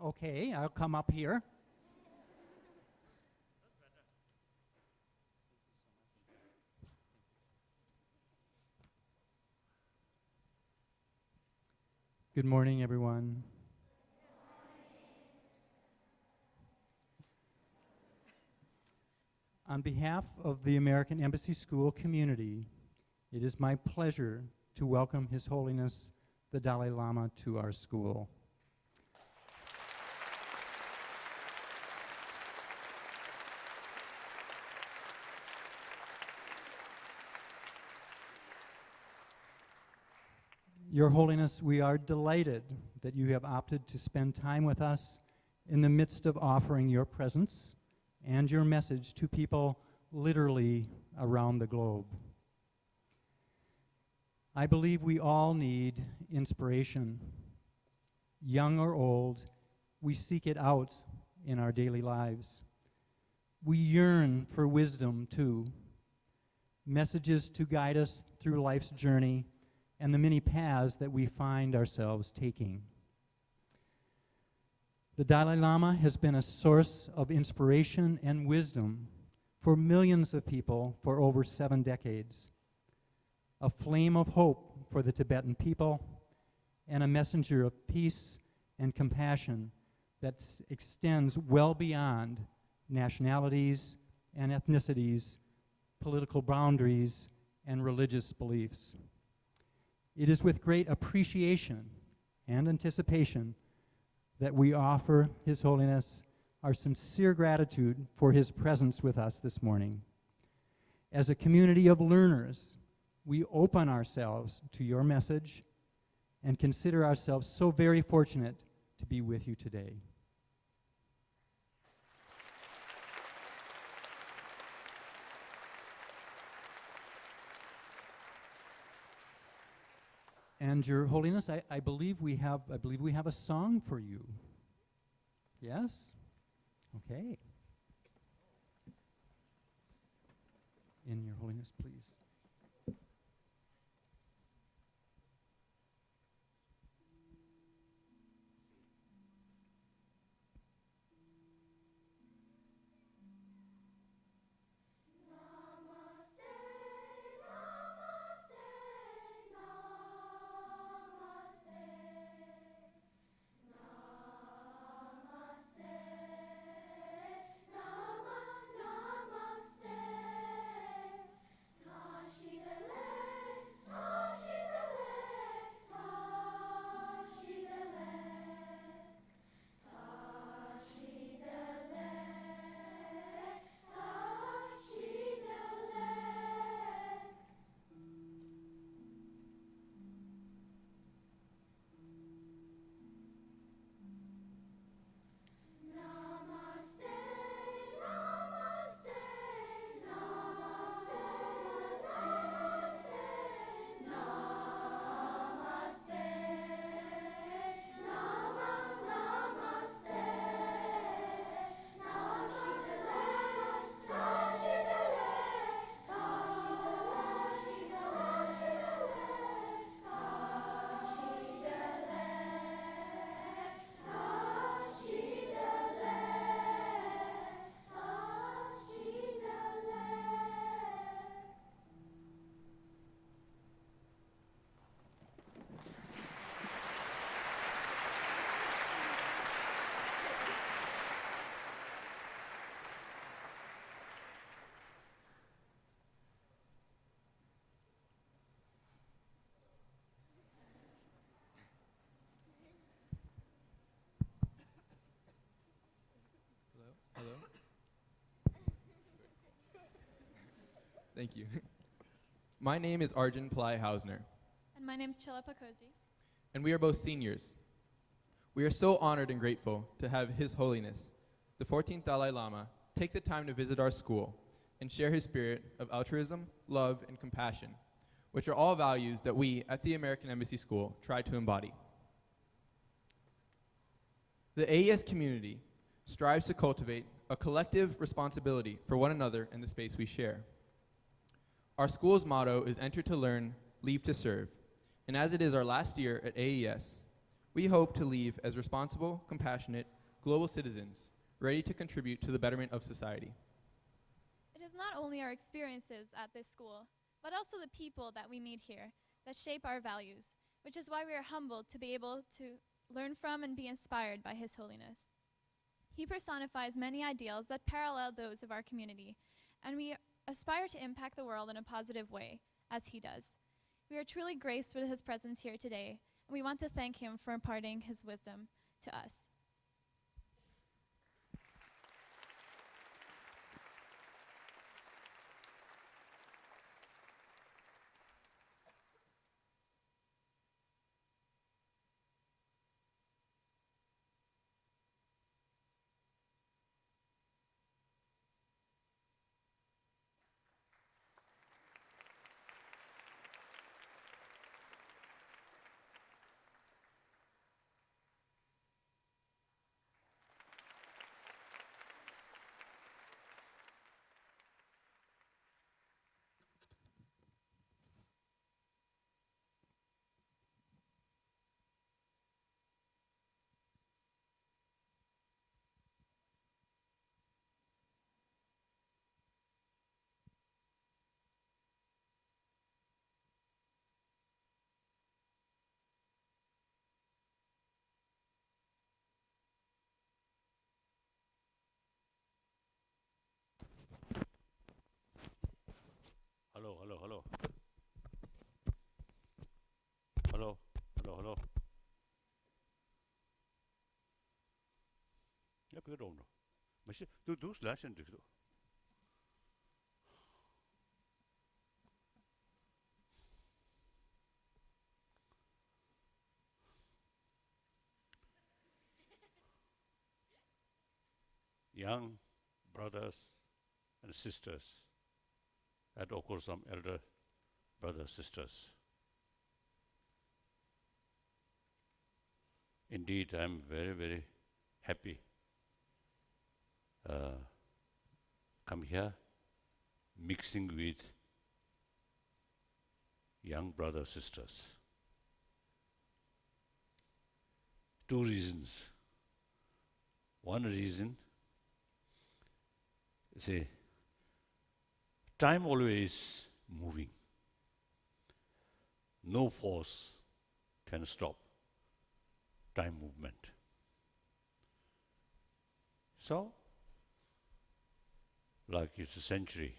Okay, I'll come up here. Good morning, everyone. On behalf of the American Embassy School community, it is my pleasure to welcome His Holiness the Dalai Lama to our school. Your Holiness, we are delighted that you have opted to spend time with us in the midst of offering your presence and your message to people literally around the globe. I believe we all need inspiration. Young or old, we seek it out in our daily lives. We yearn for wisdom, too. Messages to guide us through life's journey and the many paths that we find ourselves taking. The Dalai Lama has been a source of inspiration and wisdom for millions of people for over 7 decades, a flame of hope for the Tibetan people, and a messenger of peace and compassion that extends well beyond nationalities and ethnicities, political boundaries, and religious beliefs. It is with great appreciation and anticipation that we offer His Holiness our sincere gratitude for His presence with us this morning. As a community of learners, we open ourselves to your message and consider ourselves so very fortunate to be with you today. And Your Holiness, I believe we have a song for you. Yes? Okay. In Your Holiness, please. Hello? Thank you. My name is Arjun Pillai Hausner, And my name's Chilla Pakosi. and we are both seniors. We are so honored and grateful to have His Holiness, the 14th Dalai Lama, take the time to visit our school and share his spirit of altruism, love, and compassion, which are all values that we at the American Embassy School try to embody. The AES community strives to cultivate a collective responsibility for one another in the space we share. Our school's motto is Enter to Learn, Leave to Serve, and as it is our last year at AES, We hope to leave as responsible, compassionate, global citizens, ready to contribute to the betterment of society. It is not only our experiences at this school, but also the people that we meet here that shape our values, which is why we are humbled to be able to learn from and be inspired by His Holiness. He personifies many ideals that parallel those of our community, and we aspire to impact the world in a positive way, as he does. We are truly graced with his presence here today, and we want to thank him for imparting his wisdom to us. Hello, hello, hello. Hello, hello, hello. Ja, ik weet het ook nog. Maar doe slash en doe. Young brothers and sisters, and of course some elder brothers, sisters. Indeed, I'm very, very happy come here mixing with young brothers, sisters. Two reasons. One reason, say, time always moving. No force can stop time movement. So, like it's a century.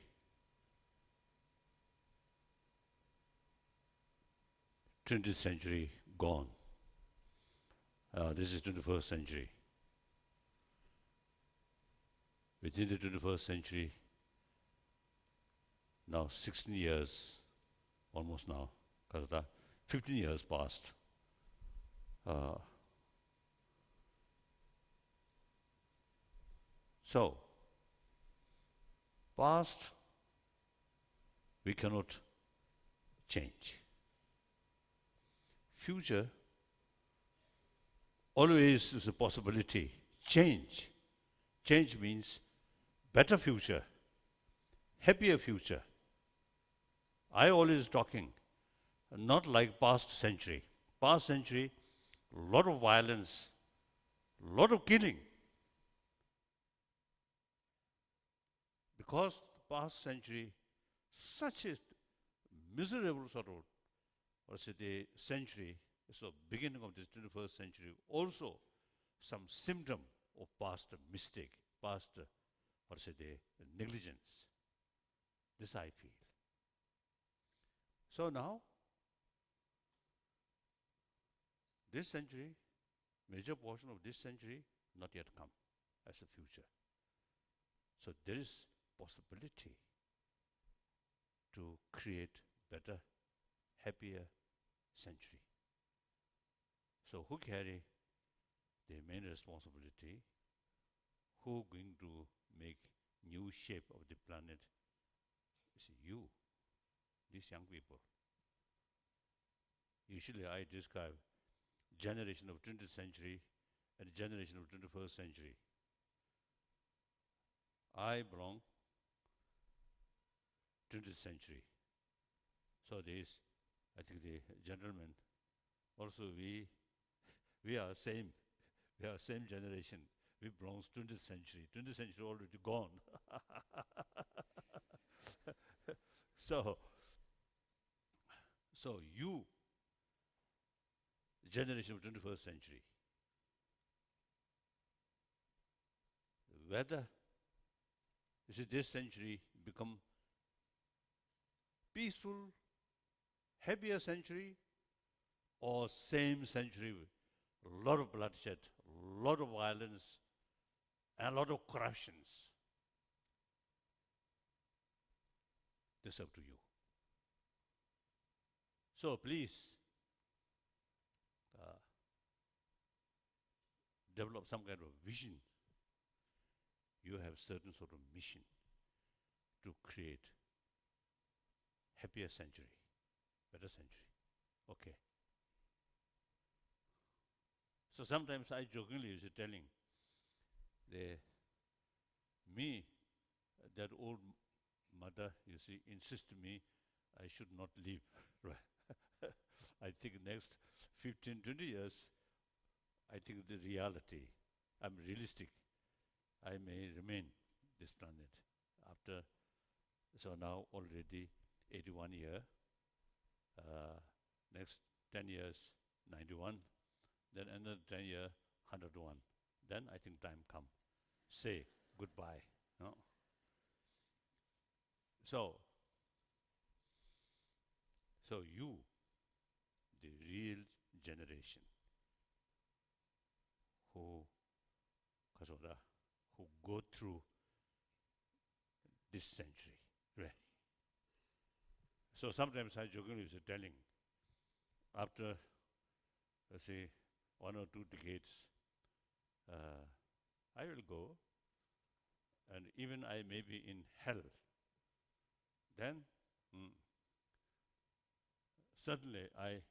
20th century gone. This is 21st century. Within the 21st century, now 16 years, almost now, 15 years passed. So, past we cannot change. Future always is a possibility. Change. Change means better future, happier future. I always talking, not like past century. Past century, lot of violence, lot of killing. Because the past century, such a miserable sort of, the century, so beginning of this 21st century, also some symptom of past mistake, past, the negligence. This I feel. So now, this century, major portion of this century, not yet come as a future. So there is possibility to create better, happier century. So who carry the main responsibility? Who going to make new shape of the planet? It's you, these young people. Usually I describe generation of 20th century and generation of 21st century. I belong 20th century. So this, I think the gentlemen, also we We are same. We are same generation. We belong to 20th century. 20th century already gone. So you, generation of 21st century, whether this century become peaceful, happier century, or same century with a lot of bloodshed, a lot of violence, and a lot of corruptions. This is up to you. So please develop some kind of vision. You have certain sort of mission to create happier century, better century. Okay. So sometimes I jokingly used to telling that old mother, you see, insist to me I should not leave. Right. I think next 15, 20 years, I think the reality, I'm realistic, I may remain this planet after, so now already 81 year, next 10 years, 91, then another 10 year, 101. Then I think time come, say goodbye. No? So you, the real generation, who go through this century, right? So sometimes I jokingly was telling, after, let's say, 1 or 2 decades, I will go, and even I may be in hell. Then, suddenly I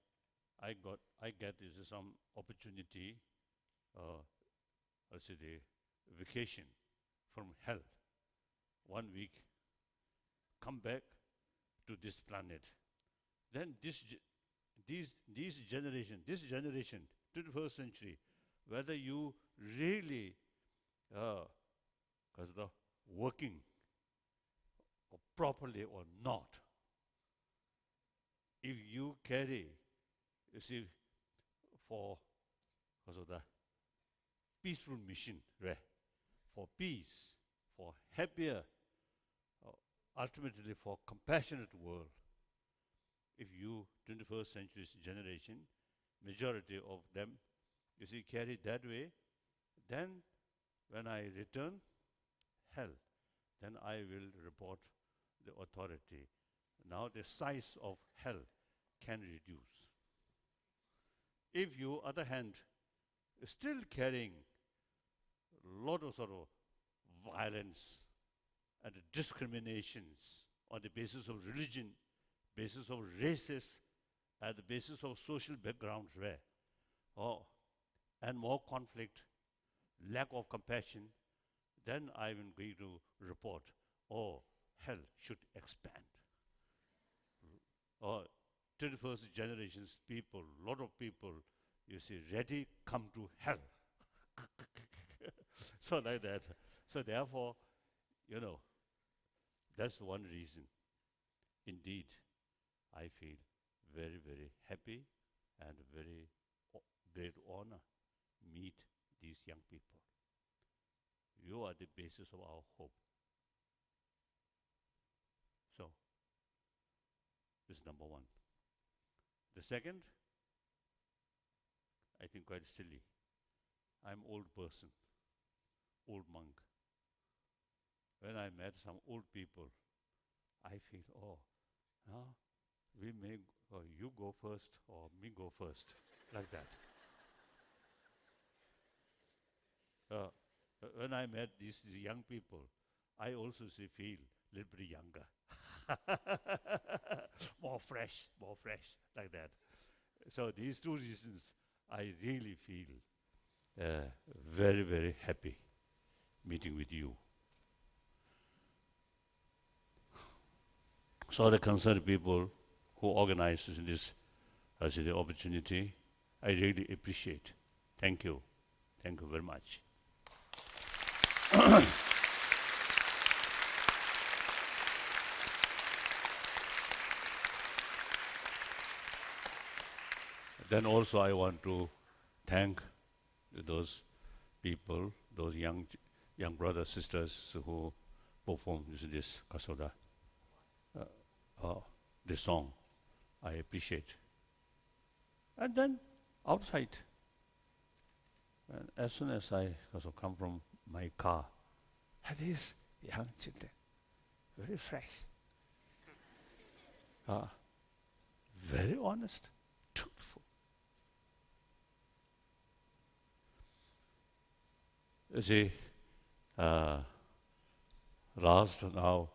get some opportunity, let's say the vacation from hell, 1 week, come back to this planet. Then this generation, 21st century, whether you really working properly or not, if you carry, you see, for the peaceful mission, right? For peace, for happier, ultimately for compassionate world. If you, 21st century generation, majority of them, you see, carry that way, then when I return, hell, then I will report the authority. Now the size of hell can reduce. If you, other hand, still carrying a lot of sort of violence and discriminations on the basis of religion, basis of races, and the basis of social backgrounds, and more conflict, lack of compassion, then I am going to report, hell should expand. Or 21st generation's people, lot of people, you see, ready, come to hell. So like that. So therefore, that's one reason. Indeed, I feel very, very happy and very great honor meet these young people. You are the basis of our hope. So, this is number one. The second, I think quite silly. I'm old person, old monk. When I met some old people, I feel, we may, you go first or me go first, like that. When I met these young people, I also feel a little bit younger. more fresh, like that. So these two reasons, I really feel very, very happy meeting with you. So the concerned people who organized this the opportunity, I really appreciate. Thank you. Thank you very much. Then also I want to thank those people, those young brothers, sisters who performed this kasoda, this song. I appreciate. And then outside, and as soon as I also come from my car, these young children, very fresh, very honest, truthful. You see, last now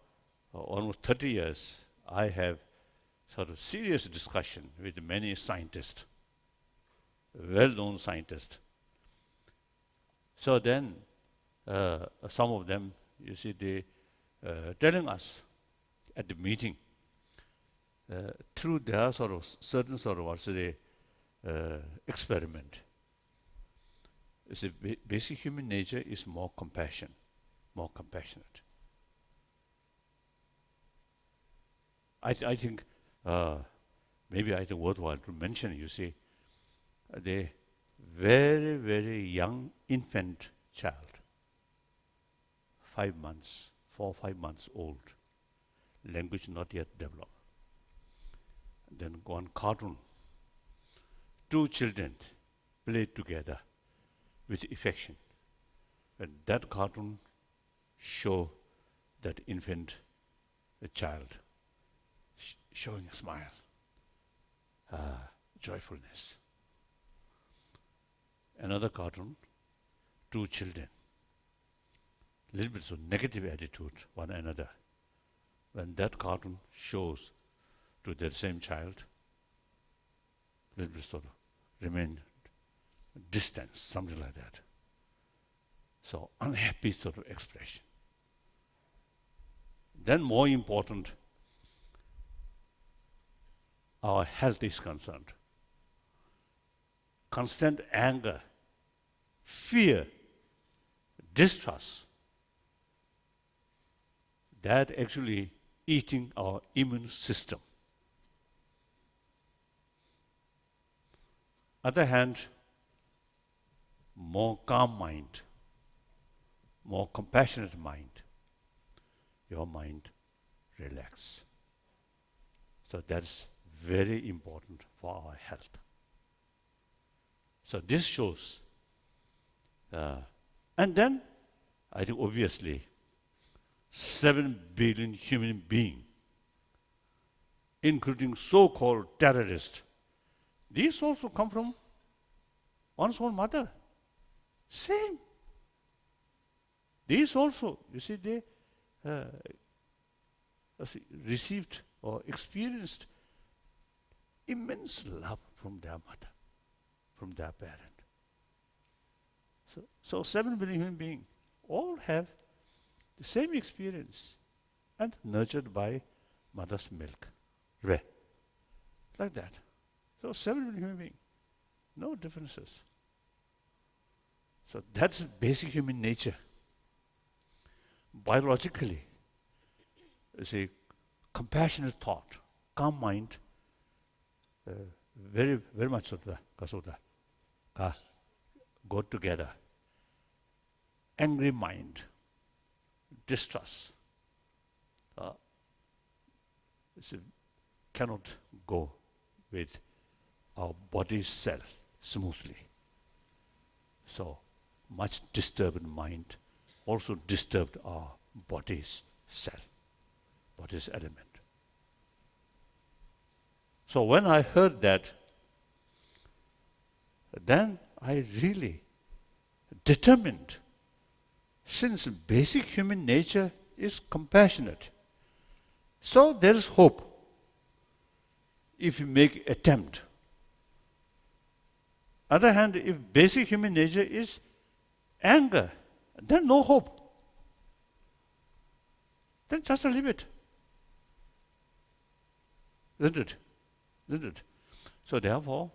almost 30 years, I have sort of serious discussion with many scientists, well-known scientists. So then, some of them, you see, they telling us at the meeting, through their sort of certain sort of also the experiment. You see, basic human nature is more compassion, more compassionate. I think maybe I think worthwhile to mention. You see, the very, very young infant child, 4 or 5 months old, language not yet developed. Then go on cartoon. 2 children play together with affection. And that cartoon show that infant, a child, showing a smile, joyfulness. Another cartoon, 2 children, little bit of negative attitude one another. When that cartoon shows to that same child, little bit sort of remain distance, something like that. So unhappy sort of expression. Then more important, our health is concerned. Constant anger, fear, distrust, that actually eating our immune system. Other hand, more calm mind, more compassionate mind, your mind relax. So that's very important for our health. So this shows, and then I think obviously 7 billion human beings, including so-called terrorists, these also come from one's own mother. Same. These also, you see, they received or experienced immense love from their mother, from their parent. So 7 billion human beings all have the same experience and nurtured by mother's milk, like that. So 7 billion human beings, no differences. So that's basic human nature. Biologically, it's a compassionate thought, calm mind, very, very much of the kasoda go together. Angry mind, distrust, cannot go with our body's cell smoothly. So much disturbed mind also disturbed our body's cell, body's element. So when I heard that, then I really determined, since basic human nature is compassionate, so there is hope if you make attempt. Other hand, if basic human nature is anger, then no hope. Then just leave it. Isn't it? Isn't it? So therefore,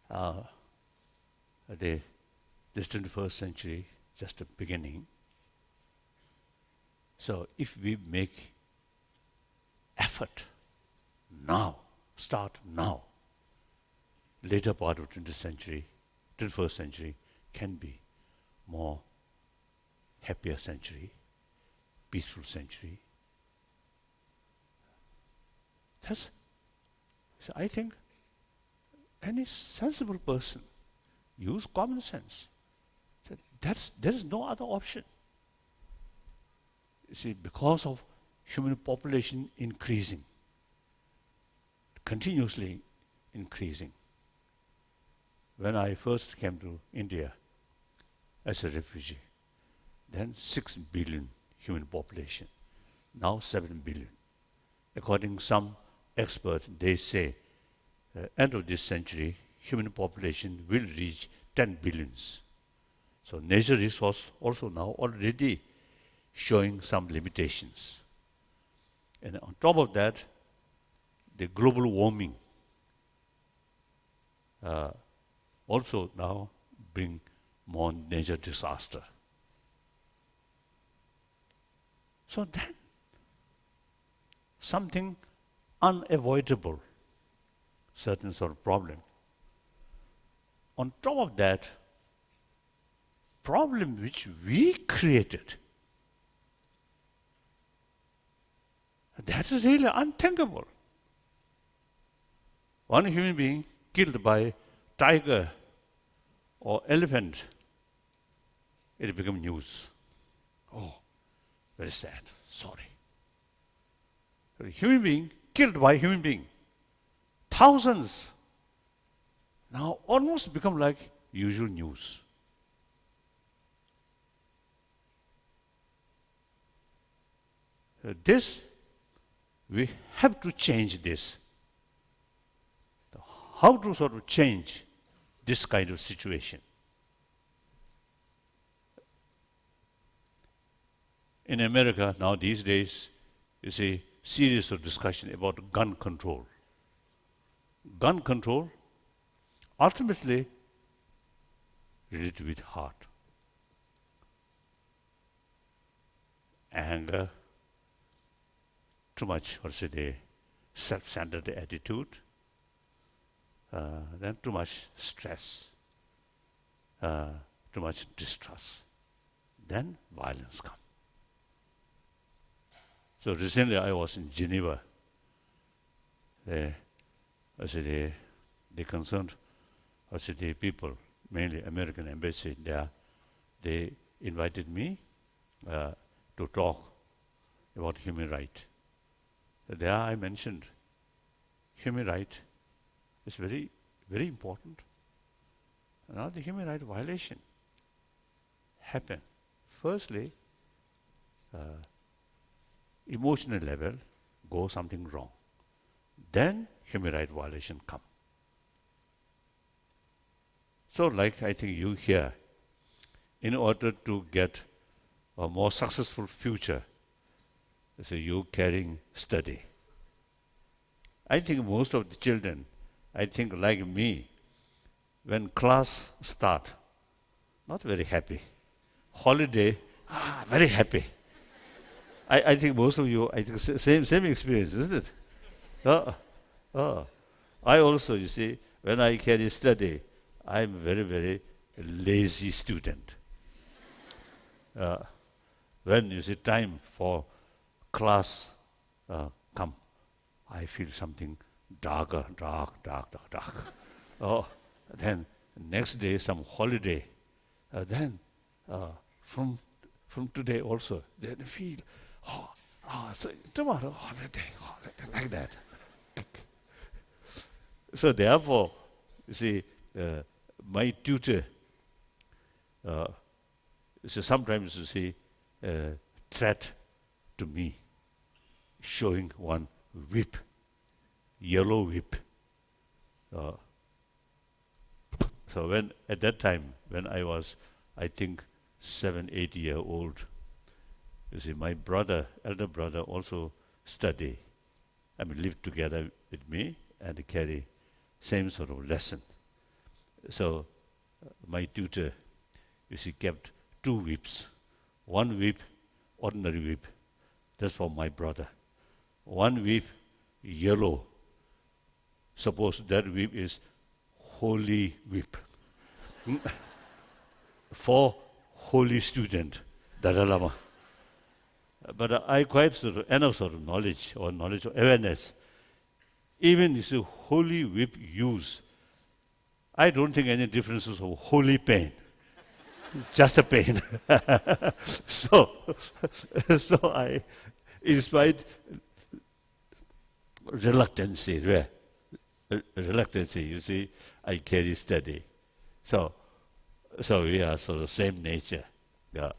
the this 21st century, just the beginning. So if we make effort now, start now, later part of 20th century, 21st century can be more happier century, peaceful century. That's, so I think any sensible person use common sense. There is no other option. You see, because of human population increasing, continuously increasing. When I first came to India as a refugee, then 6 billion human population, now 7 billion. According to some experts, they say end of this century, human population will reach 10 billions. So natural resource also now already showing some limitations. And on top of that, the global warming also now bring more nature disaster. So then, something unavoidable, certain sort of problem. On top of that, problem which we created, that is really unthinkable. One human being killed by tiger or elephant, it became news. Oh, very sad, sorry. A human being killed by human being, thousands, now almost become like usual news. This, we have to change this. How to sort of change this kind of situation? In America now these days, you see series of discussion about gun control. Gun control ultimately related with heart. Anger, too much, the self-centered attitude, then too much stress, too much distrust, then violence comes. So recently I was in Geneva. They concerned, the people, mainly American embassy there, they invited me to talk about human rights. There I mentioned human right is very, very important. Now the human right violation happen. Firstly, emotional level go something wrong. Then human right violation come. So like I think you here, in order to get a more successful future, so you carrying study. I think most of the children, I think like me, when class start, not very happy. Holiday, very happy. I think most of you, I think same experience, isn't it? I also, you see, when I carry study, I'm very, very lazy student. When you see time for class come, I feel something dark. Then next day some holiday. Then from today also, then feel, so tomorrow holiday, like that. So therefore, you see, my tutor, so sometimes you see, threat to me, showing one whip, yellow whip. So when at that time, when I was, I think 7, 8 years old, you see, my brother, elder brother, also study. I mean, live together with me and carry same sort of lesson. So my tutor, you see, kept 2 whips. One whip, ordinary whip, that's for my brother. One whip, yellow. Suppose that whip is holy whip. For holy student, Dalai Lama. But I quite sort of enough sort of knowledge or knowledge of awareness. Even if it's holy whip use, I don't think any differences of holy pain. Just a pain. so I, in spite reluctancy, you see, I carry steady. So we are sort of same nature. Yeah.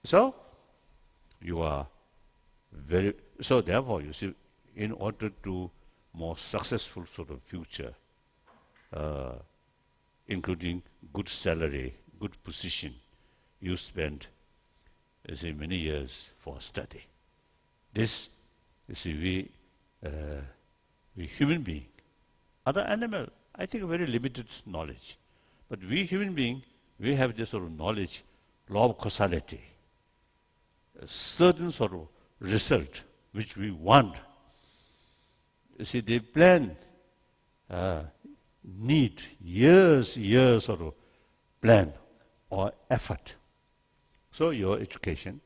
So you are very, so therefore you see, in order to more successful sort of future, including good salary, good position, you spend, you see, many years for study. This, you see, we human being, other animal, I think very limited knowledge. But we human being, we have this sort of knowledge, law of causality, a certain sort of result which we want. You see, they plan, need years sort of plan or effort. So your education,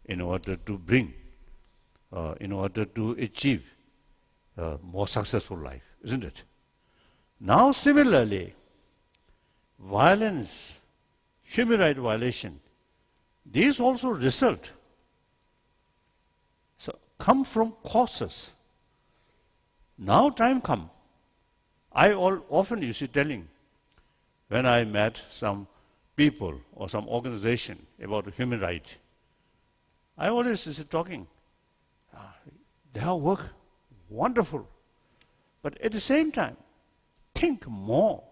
in order to bring, in order to achieve a more successful life, isn't it? Now similarly, violence, human rights violation, these also result. So come from causes. Now time come. I often you see telling, when I met some people or some organization about human rights, I always see talking, their work, wonderful. But at the same time, think more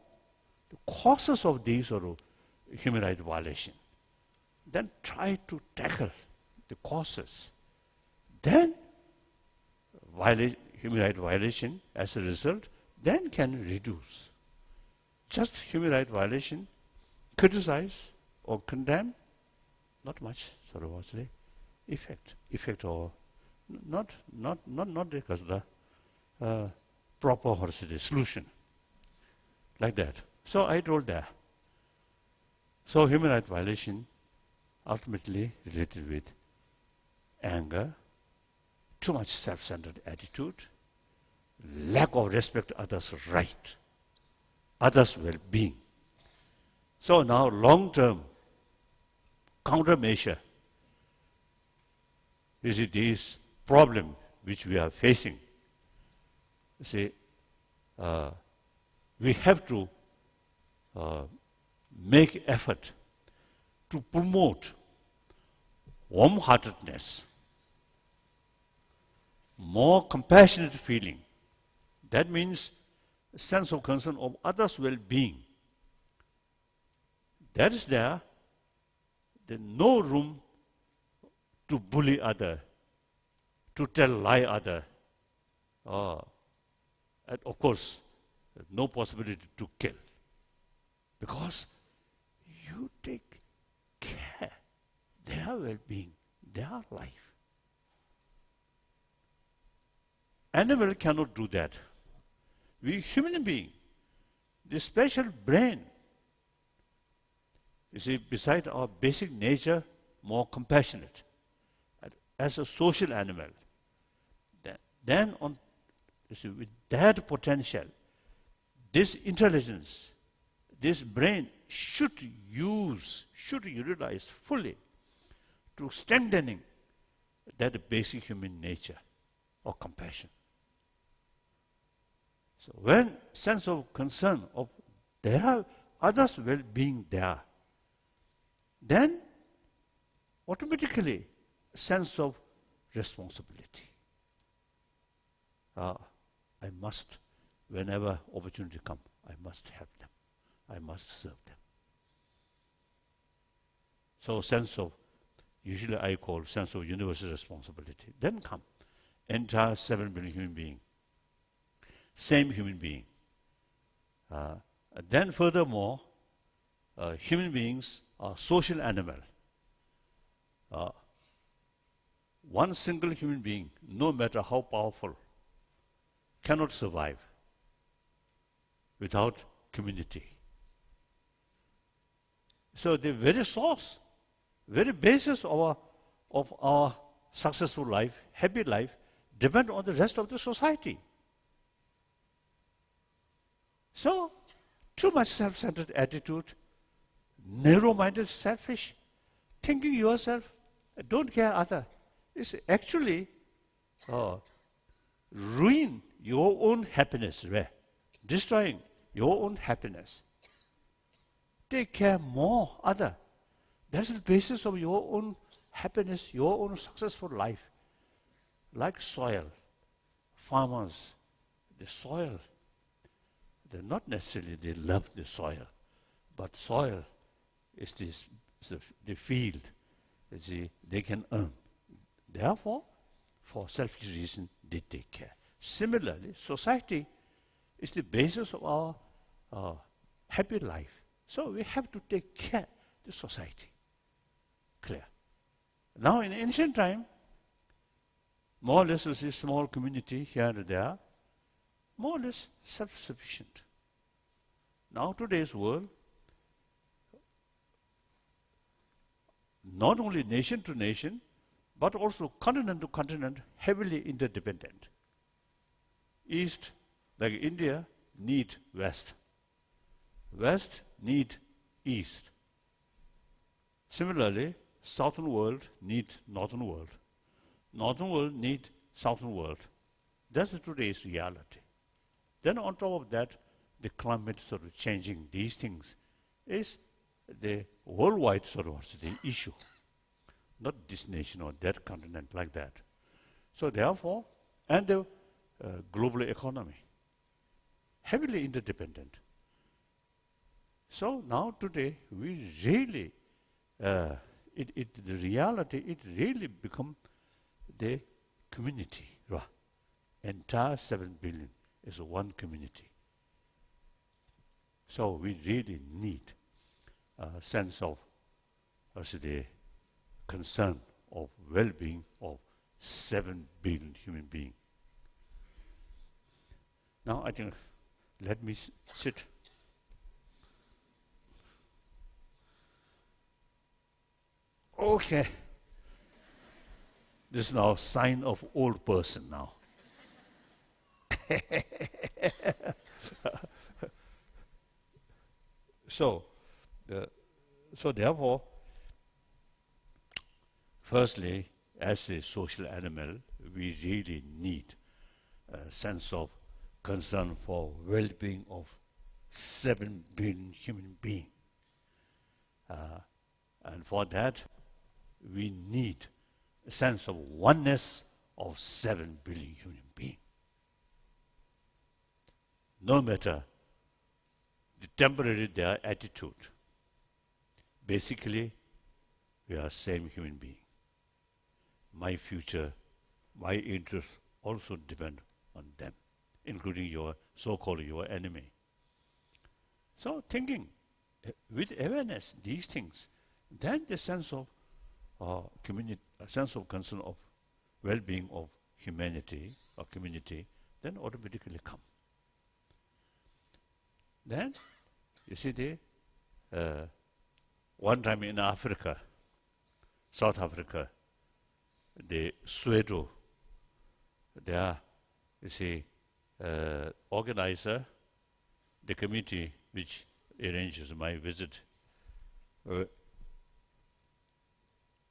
the causes of these sort of human rights violation. Then try to tackle the causes. Then human rights violation as a result, then can reduce. Just human rights violation, criticize or condemn, not much sort of what's the effect or not because the proper what's the solution. Like that. So I told that. So human rights violation ultimately related with anger, too much self-centered attitude, lack of respect to others' right, others' well-being. So now long-term countermeasure, you see these problems which we are facing. You see, we have to make effort to promote warm-heartedness, more compassionate feeling. That means a sense of concern of others' well-being. That is there. There's no room to bully other, to tell lie other. And of course, no possibility to kill. Because you take care their well-being, their life. Animal cannot do that. We human being, the special brain, you see, beside our basic nature, more compassionate, as a social animal, then on, you see, with that potential, this intelligence, this brain should utilize fully to strengthening that basic human nature of compassion. So when sense of concern of their others' well-being there, then automatically sense of responsibility. I must, whenever opportunity comes, I must help them. I must serve them. So sense of, usually I call sense of universal responsibility. Then come entire 7 billion human being, same human being. Then furthermore, human beings are social animal. One single human being, no matter how powerful, cannot survive without community. So the very source, very basis of our successful life, happy life, depend on the rest of the society. So, too much self-centered attitude, narrow-minded, selfish, thinking yourself, don't care other, is actually ruin your own happiness, destroying your own happiness. Take care more other. That's the basis of your own happiness, your own successful life. Like soil, farmers, the soil, they're not necessarily they love the soil, but soil is the field that they can earn. Therefore, for selfish reason, they take care. Similarly, society is the basis of our happy life. So we have to take care of the society. Clear. Now in ancient time, more or less was a small community here and there, more or less self-sufficient. Now today's world, not only nation to nation, but also continent to continent, heavily interdependent. East, like India, need West. West need East. Similarly, Southern world need Northern world. Northern world need Southern world. That's today's reality. Then on top of that, the climate sort of changing these things is the worldwide sort of the issue. Not this nation or that continent like that. So therefore, and the global economy, heavily interdependent. So now today, we really, the reality, it really become the community. Right? Entire 7 billion is one community. So we really need a sense of the concern of well-being of 7 billion human beings. Now I think, let me sit. Okay. This is now a sign of old person now. So therefore, firstly, as a social animal, we really need a sense of concern for well-being of 7 billion human beings. And for that, we need a sense of oneness of 7 billion human beings. No matter the temporary their attitude, basically, we are same human being. My future, my interests also depend on them, including your so-called your enemy. So thinking with awareness, these things, then the sense of community, a sense of concern of well-being of humanity or community, then automatically come. Then, you see, one time in Africa, South Africa, the Soweto, there, you see, organizer, the committee which arranges my visit,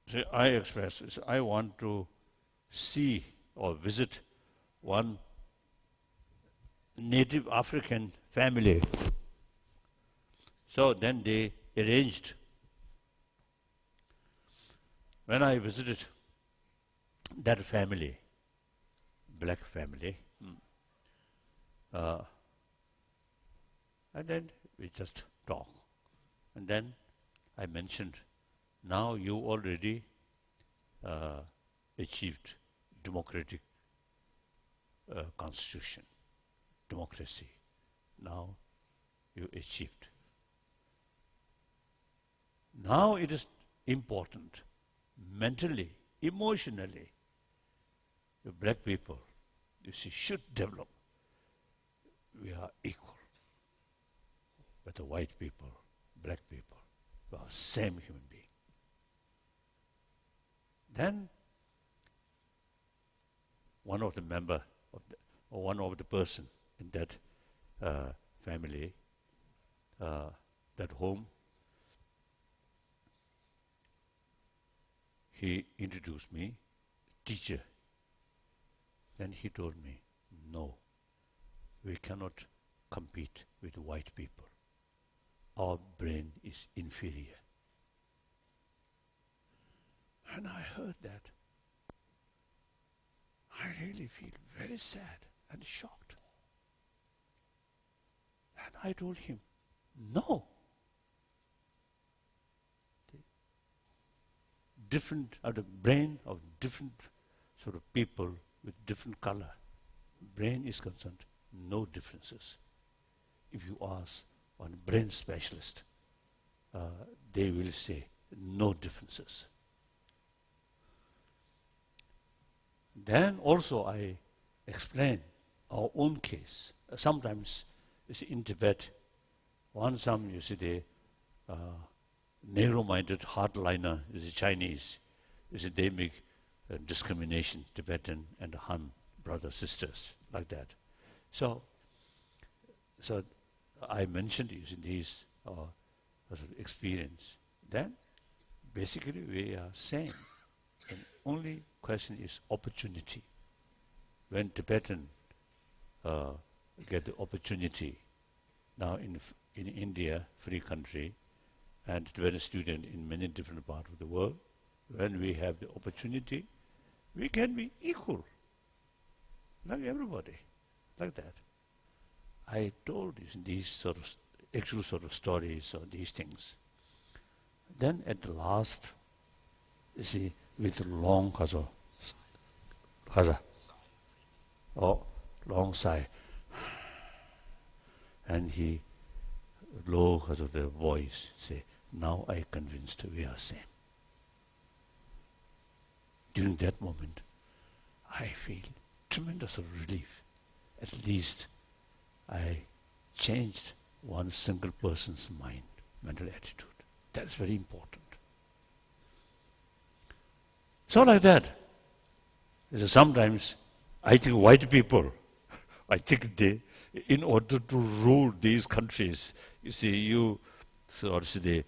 so I expressed, so I want to see or visit one native African family. So then they arranged. When I visited that family, black family, and then we just talked. And then I mentioned, now you already achieved democratic constitution, democracy. Now you achieved. Now it is important, mentally, emotionally, the black people, you see, should develop. We are equal with the white people, black people. We are same human being. Then one of the member of the, or one of the person in that family, that home, he introduced me, teacher. Then he told me, no, we cannot compete with white people. Our brain is inferior. And I heard that. I really feel very sad and shocked. And I told him, no. The brain of different sort of people with different color. Brain is concerned, no differences. If you ask one brain specialist, they will say no differences. Then also I explain our own case. Sometimes, you see, in Tibet, you see, the narrow-minded hardliner, you see, Chinese, you see, they make discrimination, Tibetan and Han brothers, sisters, like that. So I mentioned you see, these experience. Then, basically, we are same. And only question is opportunity. When Tibetan get the opportunity, now in India, free country, and Tibetan student in many different parts of the world, when we have the opportunity, we can be equal, like everybody, like that. I told these sort of actual sort of stories or these things. Then at the last, you see, with long long sigh, and he low because of the voice say, now I convinced we are same. During that moment, I feel tremendous relief. At least I changed one single person's mind, mental attitude. That's very important. So like that, sometimes I think white people, I think they, in order to rule these countries, you see, you sort of they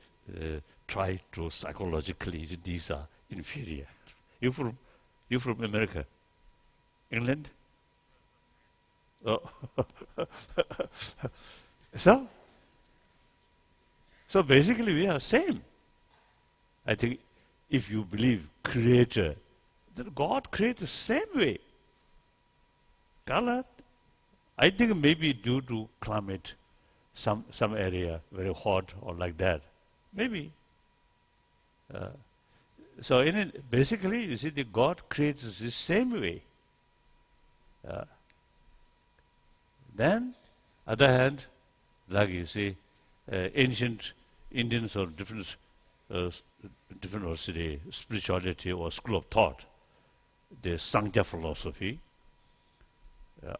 try to psychologically, these are inferior. You from America? England? Oh. So basically we are same. I think if you believe Creator, then God created the same way. Color, I think maybe due to climate, some area very hot or like that, maybe. So in it, basically, you see, the God creates the same way. Then, other hand, like you see, ancient Indians or different spirituality or school of thought, the Sankhya philosophy,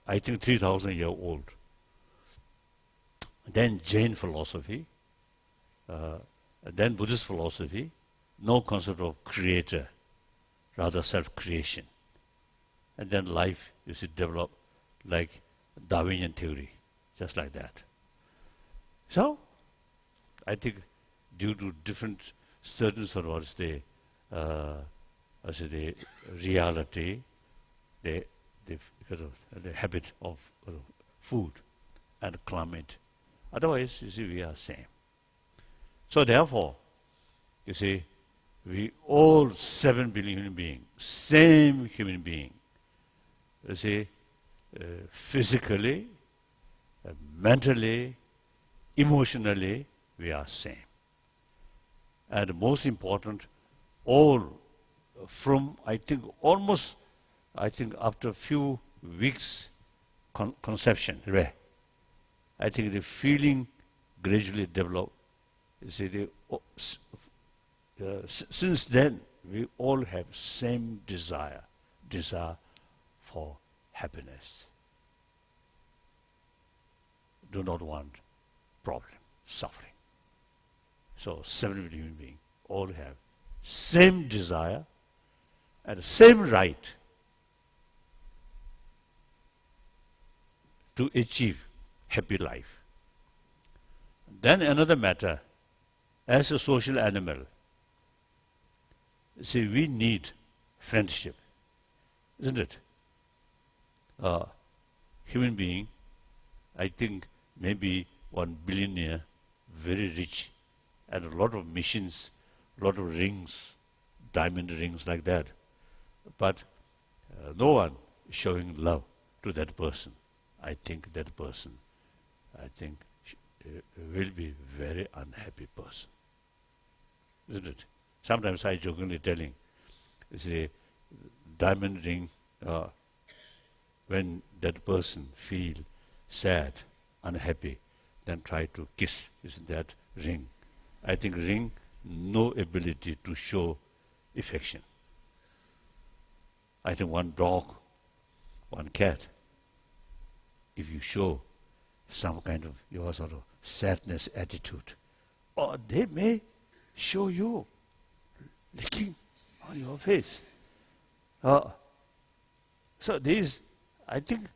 I think 3,000 years old. Then Jain philosophy, then Buddhist philosophy, no concept of creator, rather self-creation. And then life, you see, develop like Darwinian theory, just like that. So, I think due to different certain sort of the reality, because of the habit of food and climate. Otherwise, you see, we are same. So therefore, you see, we all 7 billion human beings, same human being. You see, physically, mentally, emotionally, we are same. And most important, all from, I think, almost, after a few weeks conception, I think the feeling gradually develop. You see, since then, we all have same desire for happiness. Do not want problem, suffering. So 7 billion human beings all have same desire and same right to achieve happy life. Then another matter, as a social animal, see, we need friendship, isn't it? Human being, I think maybe 1 billionaire, very rich, and a lot of machines, a lot of rings, diamond rings like that. But no one showing love to that person. I think that person, will be very unhappy person. Isn't it? Sometimes I jokingly telling, say, diamond ring, when that person feel sad, unhappy, then try to kiss, isn't that ring? I think ring, no ability to show affection. I think one dog, one cat, if you show some kind of your sort of sadness attitude, or they may show you licking on your face. So these, I think,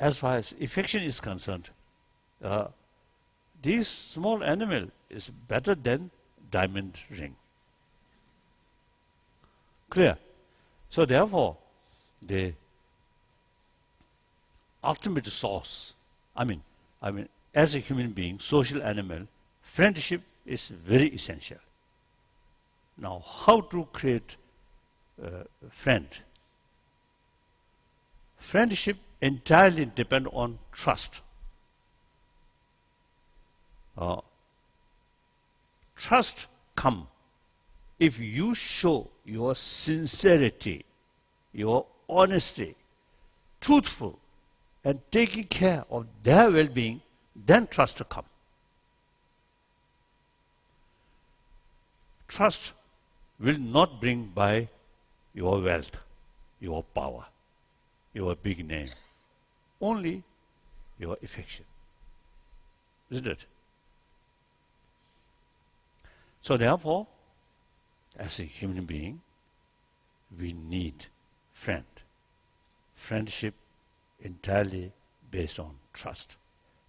as far as affection is concerned, this small animal is better than diamond ring. Clear? So therefore, the ultimate source, I mean, as a human being, social animal, friendship is very essential. Now, how to create a friend? Friendship entirely depends on trust. Trust comes if you show your sincerity, your honesty, truthful, and taking care of their well-being, then trust will come. Trust will not bring by your wealth, your power, your big name, only your affection. Isn't it? So therefore, as a human being, we need friend. Friendship entirely based on trust.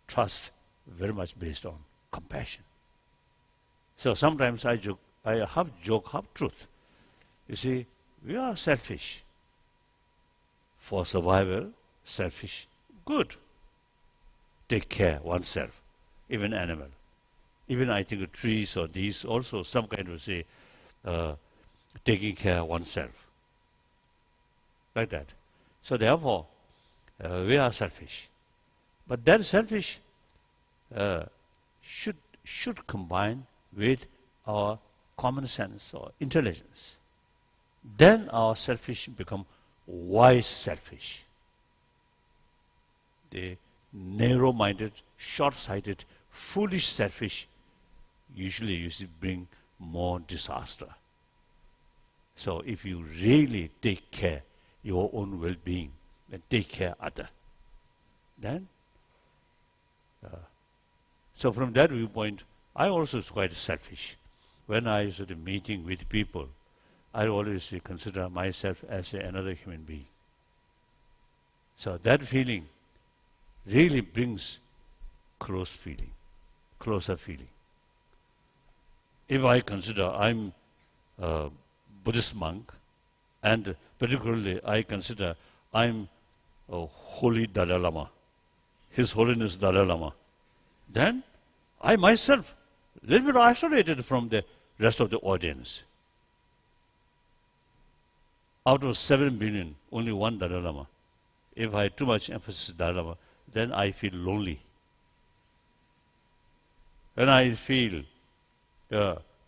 Trust very much based on compassion. So sometimes I joke, I half joke, half truth. You see, we are selfish. For survival, selfish, good. Take care oneself, even animal. Even I think trees or these also some kind of say, taking care oneself. Like that. So therefore, we are selfish. But that selfish should combine with our common sense or intelligence. Then our selfish become wise selfish. The narrow-minded, short-sighted, foolish selfish usually bring more disaster. So if you really take care your own well-being and take care other, then so from that viewpoint, I also is quite selfish. When I sort of meeting with people, I always consider myself as another human being. So that feeling really brings closer feeling. If I consider I'm a Buddhist monk, and particularly I consider I'm a holy Dalai Lama, His Holiness Dalai Lama, then I myself a little bit isolated from the rest of the audience. Out of 7 billion, only one Dalai Lama. If I too much emphasis Dalai Lama, then I feel lonely. When I feel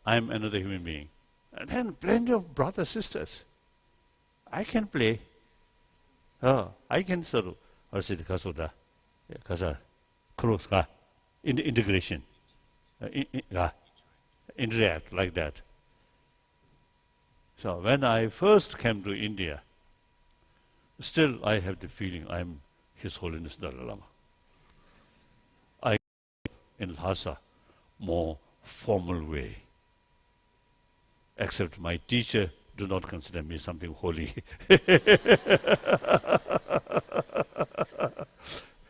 I'm another human being, and then plenty of brothers, sisters. I can play. I can sort of, or say the kasoda, kasa, cross ka. integration, interact like that. So when I first came to India, still I have the feeling I'm His Holiness Dalai Lama. I in Lhasa more formal way, except my teacher do not consider me something holy.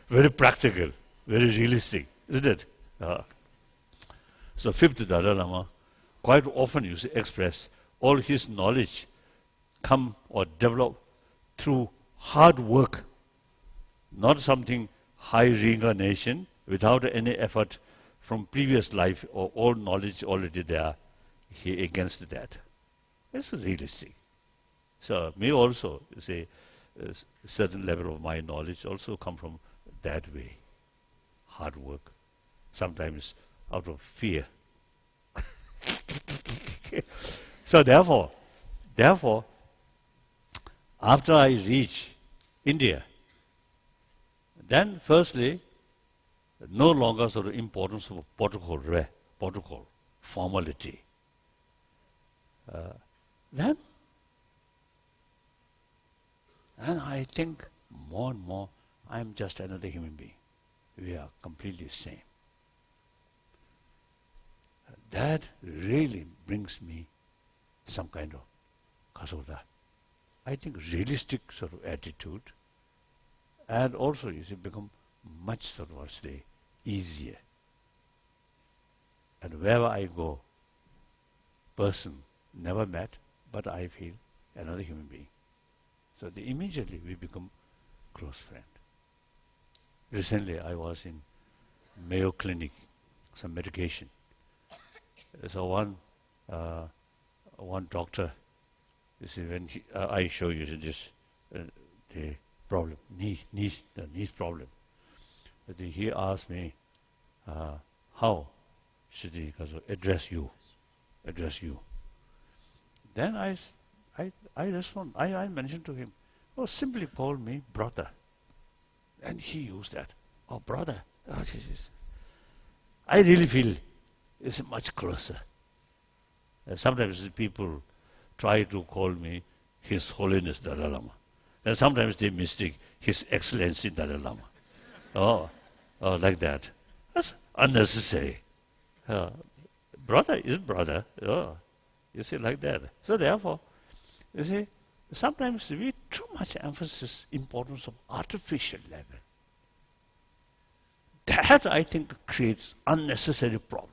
Very practical, very realistic, isn't it? So fifth Dalai Lama, quite often you see express all his knowledge come or develop through hard work, not something high reincarnation without any effort from previous life or all knowledge already there. He against that. It's realistic. So me also, you see, a certain level of my knowledge also come from that way. Hard work. Sometimes out of fear. So therefore, after I reach India, then firstly, no longer sort of importance of protocol, formality. Then I think more and more, I'm just another human being. We are completely same. That really brings me some kind of kasota. I think realistic sort of attitude, and also you see become much sort of say easier. And wherever I go, person never met, but I feel another human being. So immediately we become close friend. Recently I was in Mayo Clinic, some medication. So one doctor, you see, when I show you this the problem, the knee problem. He asked me, how should he address you? Then I respond. I mentioned to him, simply call me brother. And he used that. Oh, brother. Oh, Jesus. I really feel it's much closer. Sometimes people try to call me His Holiness Dalai Lama. And sometimes they mistake His Excellency Dalai Lama. Oh, like that. That's unnecessary. Brother is brother. You see, like that. So therefore, you see, sometimes we too much emphasis importance of artificial level. That, I think, creates unnecessary problem.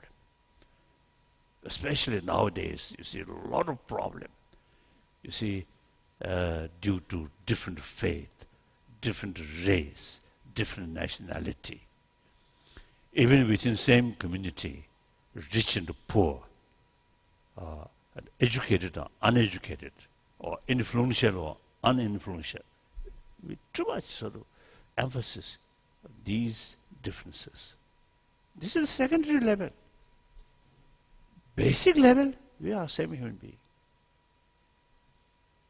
Especially nowadays, you see a lot of problem. You see, due to different faith, different race, different nationality. Even within same community, rich and poor, and educated or uneducated, or influential or uninfluential. With too much sort of emphasis on these differences. This is secondary level. Basic level, we are same human being.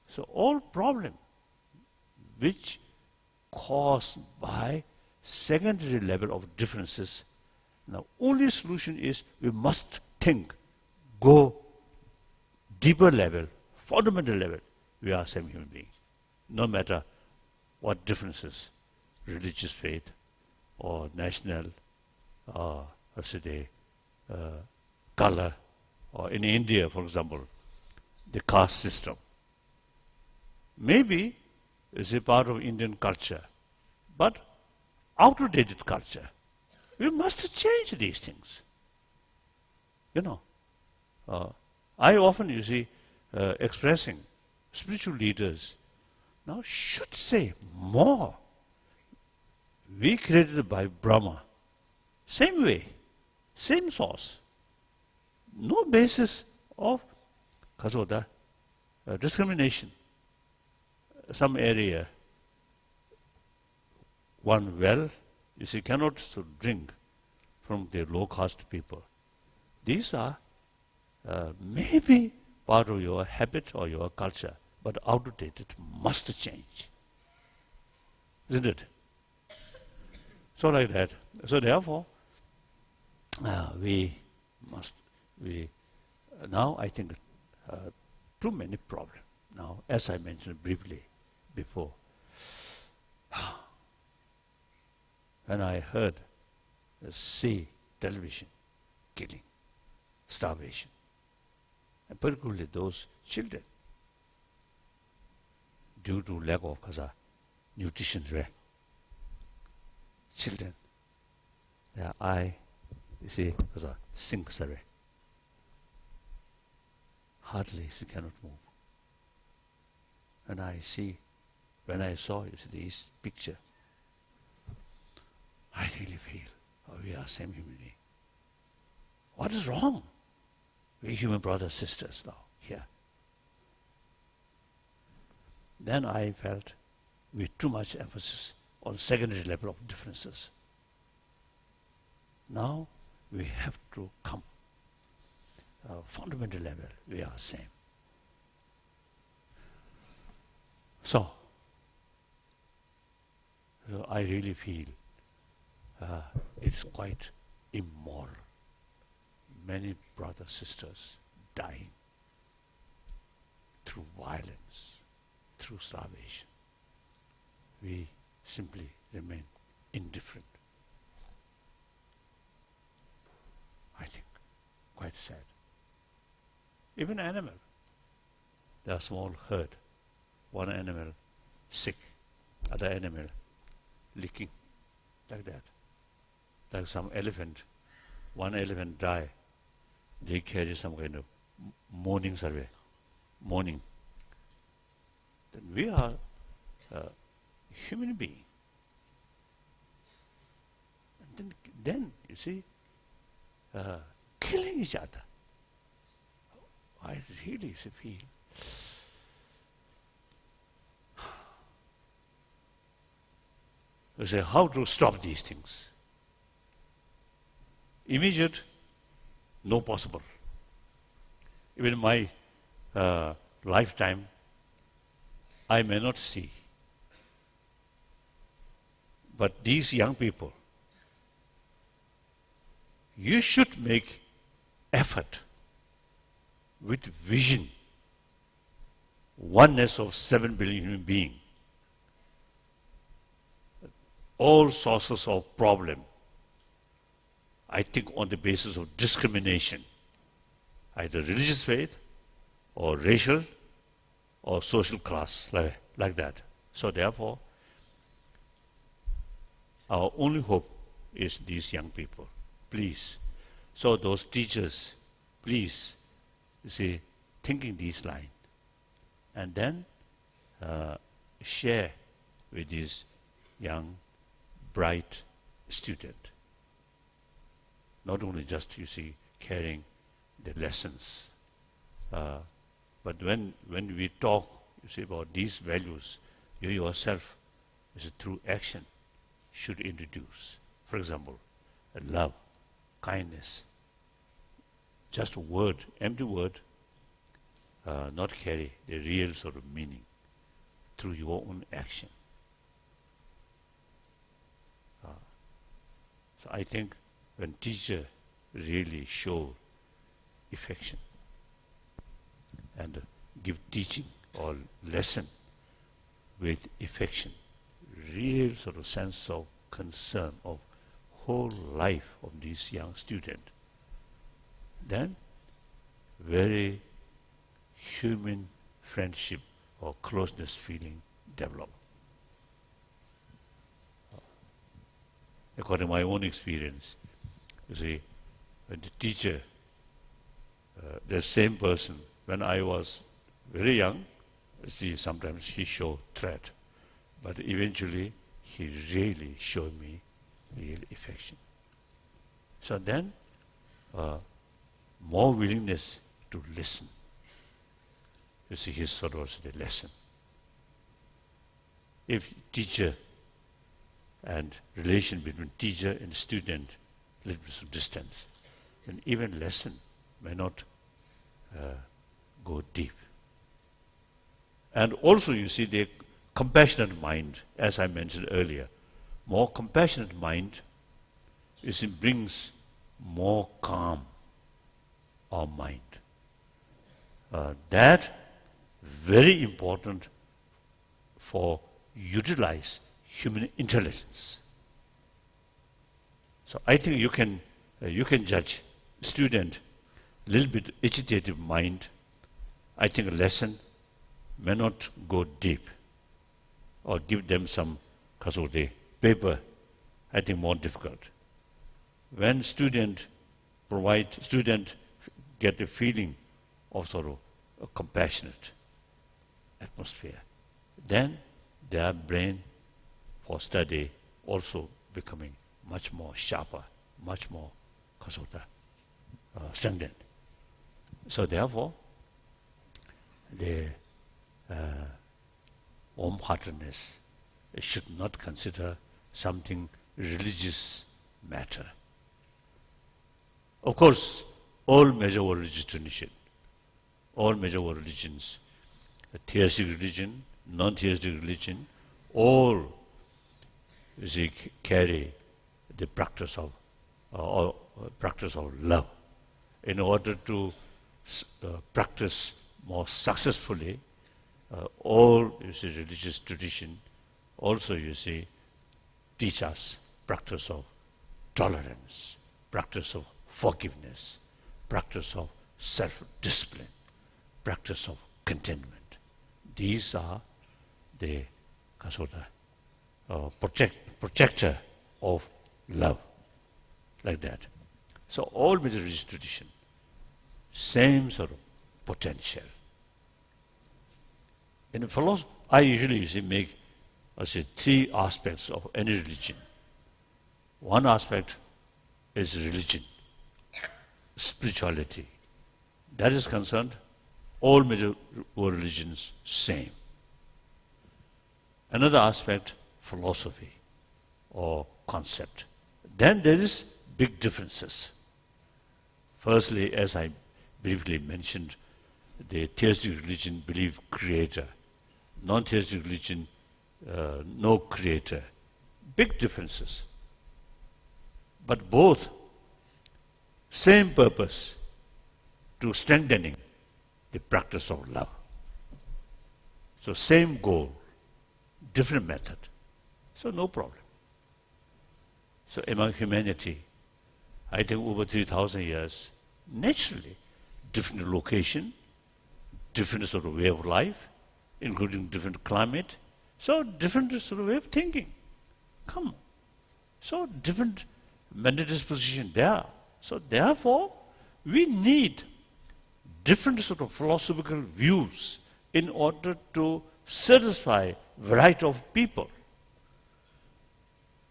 So all problem which caused by secondary level of differences, now only solution is we must think, go deeper level, fundamental level, we are same human being. No matter what differences, religious faith or national, color, or in India, for example, the caste system. Maybe it's a part of Indian culture, but outdated culture. We must change these things. You know, I often, you see, expressing spiritual leaders now should say more. We created by Brahma, same way, same source. No basis of discrimination. Some area, one well, you see, cannot drink from the low caste people. These are maybe part of your habit or your culture, but outdated must change. Isn't it? So like that. So therefore, we must, now I think too many problems. Now, as I mentioned briefly before, when I heard see television, killing, starvation, and particularly those children, due to lack of nutrition, children, their eye, you see, sinks away. Hardly she cannot move. And when I saw this picture, I really feel, we are same human being. What is wrong? We human brothers, sisters now, here. Then I felt with too much emphasis on secondary level of differences. Now we have to come fundamental level, we are same. So I really feel it's quite immoral. Many brothers, sisters dying through violence, through starvation. We simply remain indifferent. I think quite sad. Even animal. There are small herd. One animal sick, other animal licking, like that. Like some elephant. One elephant die. They carry some kind of mourning survey. Mourning. Then we are human being. And then you see, killing each other. I really feel you say, how to stop these things? Immediate, no possible. Even in my lifetime, I may not see. But these young people, you should make effort with vision, oneness of 7 billion human beings, all sources of problem, I think on the basis of discrimination, either religious faith or racial or social class, like that. So therefore, our only hope is these young people. Please. So those teachers, please, you see, thinking these lines, and then share with these young, bright student. Not only just, you see, carrying the lessons, but when we talk, you see, about these values, you yourself, through action, should introduce. For example, love, kindness. Just a word, empty word, not carry the real sort of meaning through your own action. So I think when teacher really show affection and give teaching or lesson with affection, real sort of sense of concern of whole life of this young student, then very human friendship or closeness feeling develop. According to my own experience, you see, when the teacher, the same person, when I was very young, see, sometimes he showed threat, but eventually he really showed me real affection. So then, more willingness to listen. You see, his sort of the lesson. If teacher and relation between teacher and student, little bit of distance, then even lesson may not go deep. And also, you see, the compassionate mind, as I mentioned earlier, more compassionate mind, you see, brings more calm our mind. That very important for utilize human intelligence. So I think you can judge student little bit agitated mind. I think a lesson may not go deep, or give them some paper. I think more difficult. When student get a feeling of sort of a compassionate atmosphere, then their brain for study also becoming much more sharper, much more strengthened. So therefore, the warm-heartedness should not consider something religious matter. Of course, all major world religions, theistic religion, non-theistic religion, all carry the practice of love. In order to practice more successfully, all religious tradition also teach us practice of tolerance, practice of forgiveness, practice of self-discipline, practice of contentment. These are the projector of love, like that. So all major religious tradition, same sort of potential. In philosophy, I usually make three aspects of any religion. One aspect is religion, spirituality. That is concerned, all major world religions same. Another aspect, philosophy or concept. Then there is big differences. Firstly, as I briefly mentioned, the theistic religion believe creator, non-theistic religion no creator. Big differences. But both same purpose, to strengthening the practice of love. So same goal, different method. So no problem. So among humanity, I think over 3,000 years, naturally, different location, different sort of way of life, including different climate, so different sort of way of thinking. Come. So different mental disposition there. So therefore, we need different sort of philosophical views in order to satisfy variety of people.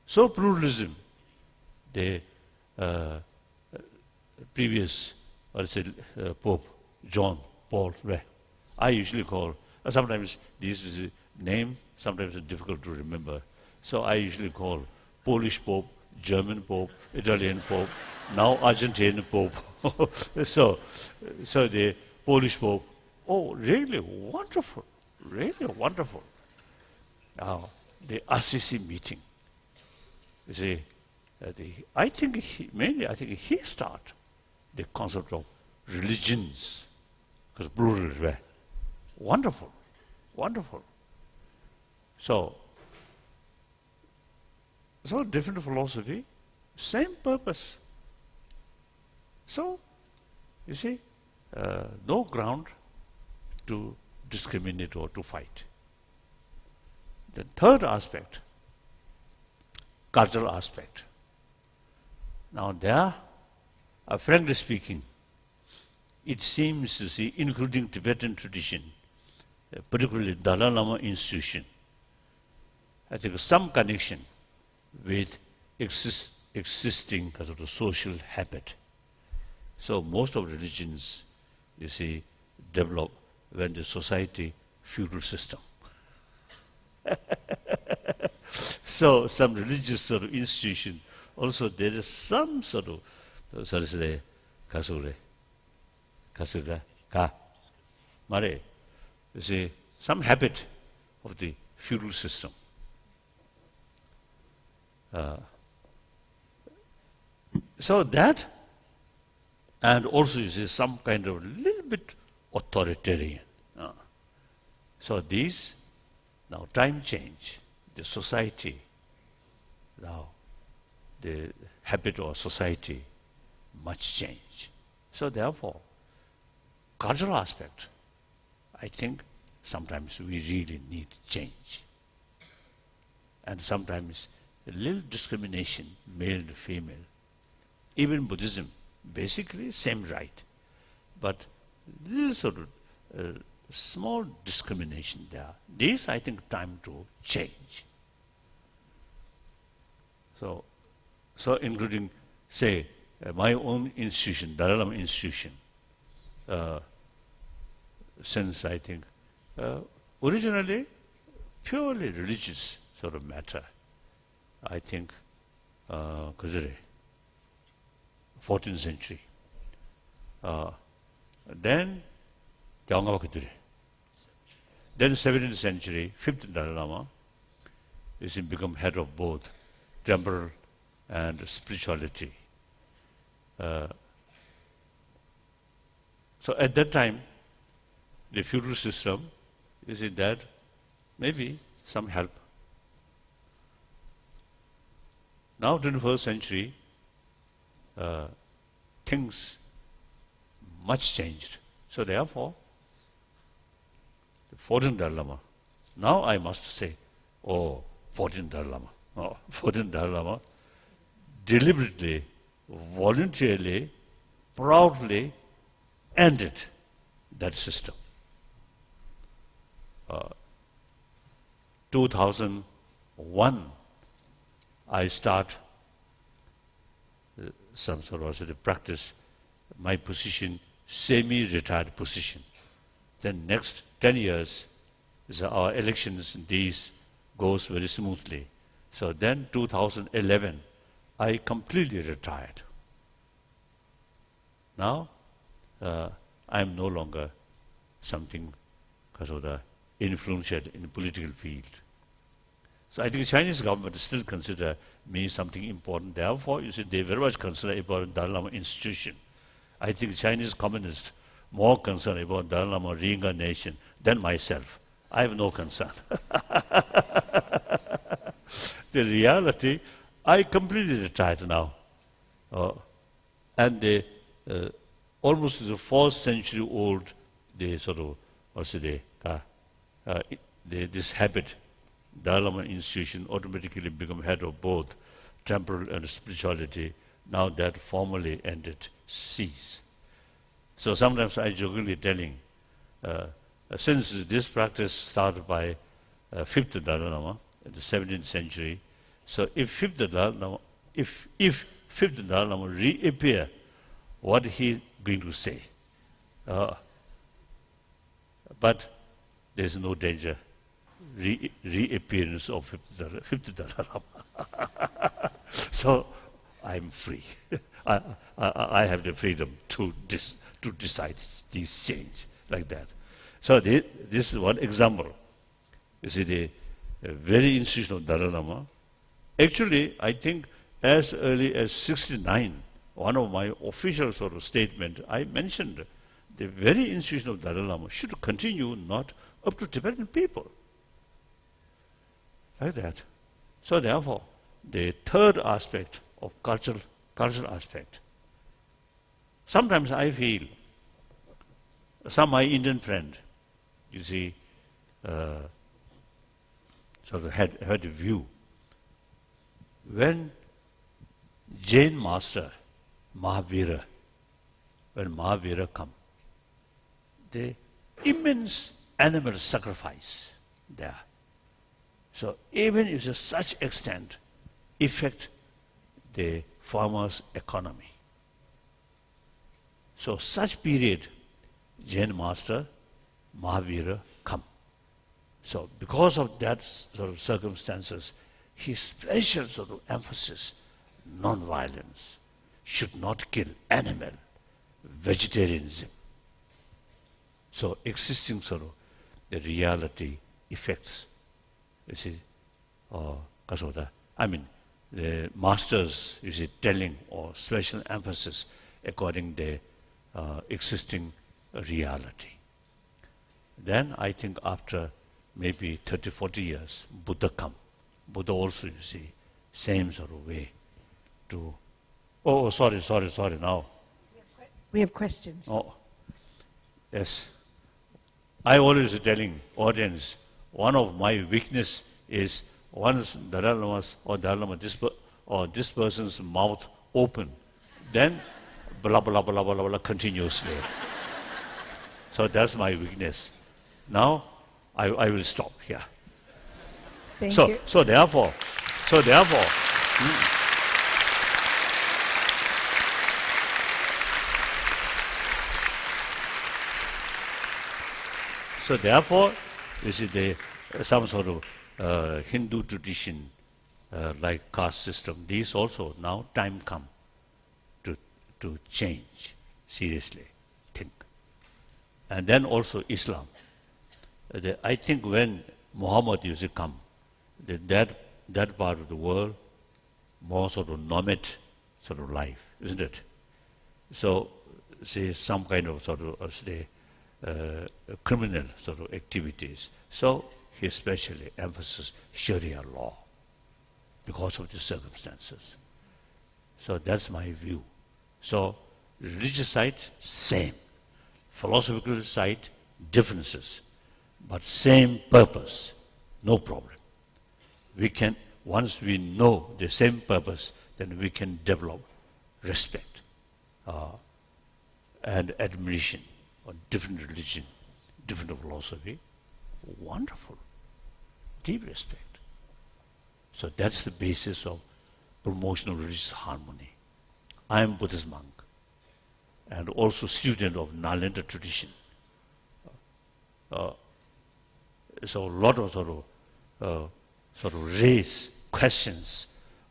So pluralism, the previous, Pope John Paul, I usually call, sometimes this is a name, sometimes it's difficult to remember. So I usually call Polish Pope, German Pope, Italian Pope, now Argentine Pope. so the Polish Pope, oh, really wonderful, really wonderful. Now, the RCC meeting, you see, I think he started the concept of religions, because plural, right? Wonderful, wonderful. So different philosophy, same purpose. So, you see, no ground to discriminate or to fight. The third aspect, cultural aspect. Now there, frankly speaking, it seems to see, including Tibetan tradition, particularly Dalai Lama institution, I think some connection with existing kind of the social habit. So most of religions, you see, develop when the society feudal system. So some religious sort of institution, also there is some sort of, you see, some habit of the feudal system. So that and also you see some kind of little bit authoritarian. So these, now time change, the society, now the habit of society much change. So therefore, cultural aspect, I think sometimes we really need change. And sometimes a little discrimination, male and female. Even Buddhism, basically same right, but little sort of small discrimination there. This, I think, time to change. So including, say, my own institution, Dalai Lama institution, since I think originally purely religious sort of matter, I think, 14th century. Then then 17th century, 5th Dalai Lama is become head of both temporal and spirituality. So at that time, the feudal system, is it that maybe some help. Now, 21st century, things much changed. So therefore, the 14th Dalai Lama, now I must say, 14th Dalai Lama. 14th Dalai Lama deliberately, voluntarily, proudly ended that system. 2001, I start some sort of practice, my position, semi-retired position. Then next 10 years, our elections, these goes very smoothly. So then 2011, I completely retired. Now, I am no longer something because of the influential in the political field. So I think the Chinese government still consider me something important. Therefore, you see, they very much consider about Dalai Lama institution. I think Chinese communists more concerned about Dalai Lama reincarnation than myself. I have no concern. The reality, I completely retired now. And the almost the 4th century old, the sort of, this habit, Dalai Lama institution automatically become head of both temporal and spirituality. Now that formally ended, cease. So sometimes I jokingly telling, since this practice started by 5th Dalai Lama in the 17th century, so if 5th Dalai Lama, if 5th Dalai Lama reappear, what he going to say? But there is no danger reappearance of 5th Dalai Lama. So I'm free. I have the freedom to decide these change like that. So this is one example. You see, the very institution of Dalai Lama. Actually, I think as early as 69, one of my official sort of statement, I mentioned the very institution of Dalai Lama should continue not up to Tibetan people. Like that. So therefore, the third aspect of cultural aspect. Sometimes I feel, some my Indian friend, you see, sort of had a view. When Jain master, Mahavira, when Mahavira come, the immense animal sacrifice there. So even if to such extent affect the farmer's economy. So such period, Jain master, Mahavira come. So because of that sort of circumstances, his special sort of emphasis, non-violence, should not kill animal, vegetarianism. So existing sort of the reality effects, you see, because of that. I mean, the masters, you see, telling or special emphasis according to existing reality. Then I think after maybe 30, 40 years, Buddha come. Buddha also, you see, same sort of way to... Oh, sorry, now. We have questions. Oh, yes. I always telling audience, one of my weakness is once Dalai Lama's or Dalai Lama, this person's mouth open, then blah, blah, blah, blah, blah, blah, continuously. So that's my weakness. Now, I will stop here. Thank you. So therefore, you see, some sort of Hindu tradition, like caste system, these also now time come to change, seriously, think. And then also Islam. I think when Muhammad used to come, that part of the world, more sort of nomad sort of life, isn't it? So, say some kind of sort of, criminal sort of activities. So, he especially emphasizes Sharia law because of the circumstances. So, that's my view. So, religious side, same. Philosophical side, differences. But same purpose, no problem. We can, once we know the same purpose, then we can develop respect and admiration for different religion, different philosophy. Wonderful, deep respect. So that's the basis of promotion of religious harmony. I am Buddhist monk and also student of Nalanda tradition. So a lot of sort of raise questions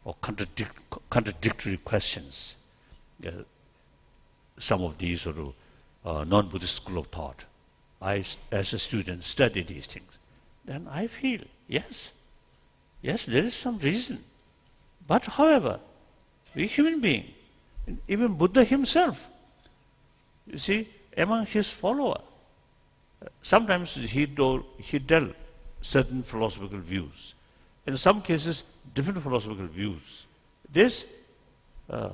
or contradictory questions. Some of these sort of non-Buddhist school of thought. I, as a student, study these things. Then I feel, yes, there is some reason. But however, we human being, even Buddha himself, you see, among his followers, sometimes he tell certain philosophical views. In some cases, different philosophical views. This does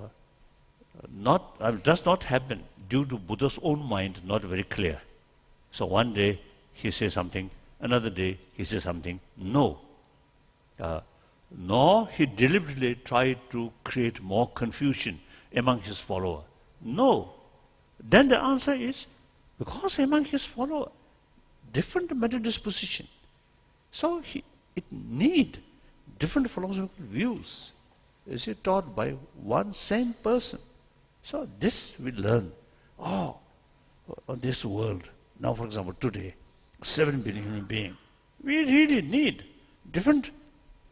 not happen due to Buddha's own mind not very clear. So one day he says something, another day he says something. No. Nor he deliberately tried to create more confusion among his followers. No. Then the answer is, because among his followers, different mental disposition. So it need different philosophical views. Is it taught by one same person? So this we learn. On this world, now for example today, 7 billion human beings, we really need different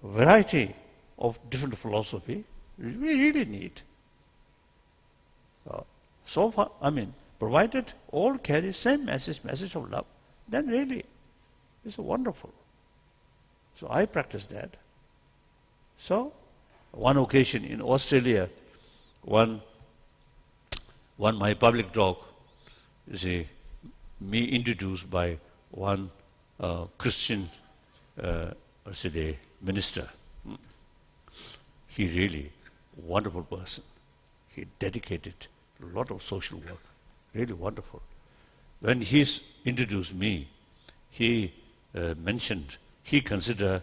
variety of different philosophy. We really need. So far, provided all carry same message of love, then really it's wonderful. So I practice that. So one occasion in Australia, one my public talk, you see, me introduced by one Christian minister. He really wonderful person. He dedicated a lot of social work. Really wonderful. When he introduced me, he mentioned, he considered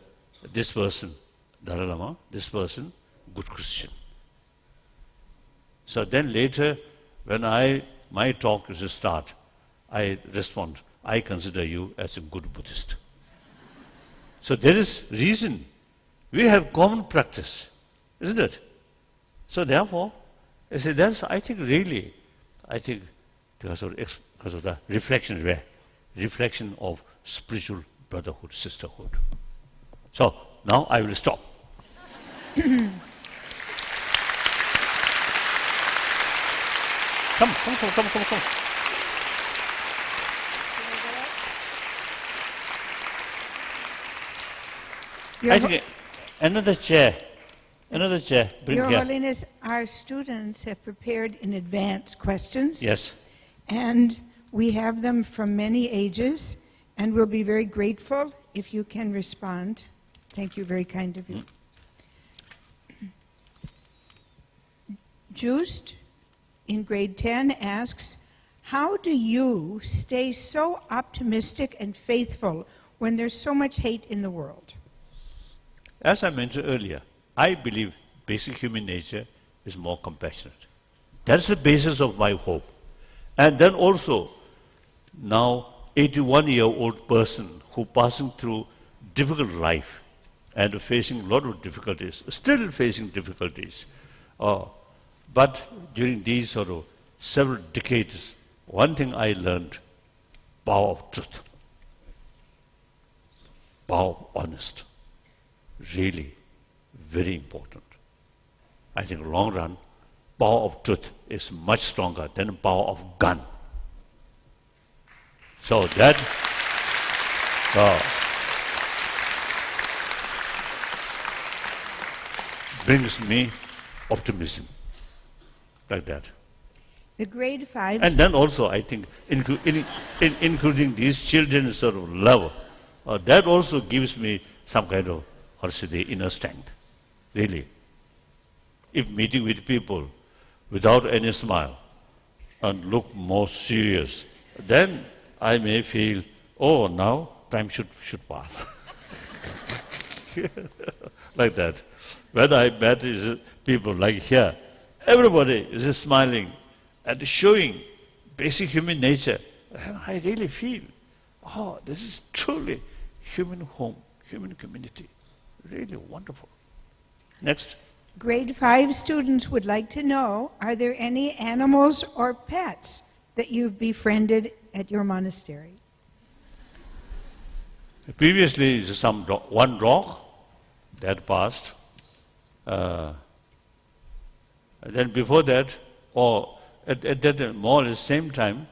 this person, Dalai Lama, this person, good Christian. So then later, when my talk is to start, I respond, I consider you as a good Buddhist. So there is reason. We have common practice, isn't it? So therefore, I say that's, I think because of the reflection of spiritual brotherhood, sisterhood. So now I will stop. Come. I think another chair. Bring Your here. Holiness, our students have prepared in advance questions. Yes. And we have them from many ages, and we'll be very grateful if you can respond. Thank you, very kind of you. Just in grade 10 asks, how do you stay so optimistic and faithful when there's so much hate in the world? As I mentioned earlier, I believe basic human nature is more compassionate. That's the basis of my hope. And then also, now 81-year-old person who passing through difficult life and facing a lot of difficulties, still facing difficulties. But during these sort of several decades, one thing I learned, power of truth, power of honest, really very important. I think long run, power of truth is much stronger than the power of gun. So that brings me optimism, like that. The grade 5... And then also, I think, including these children's sort of love, that also gives me some kind of, how to say, the inner strength, really. If meeting with people without any smile and look more serious, then I may feel, oh, now time should pass. Like that. When I met people like here, everybody is smiling and showing basic human nature. I really feel, oh, this is truly human home, human community. Really wonderful. Next. Grade 5 students would like to know, are there any animals or pets that you've befriended at your monastery? Previously, one dog that passed. Then before that, or at that more or less same time,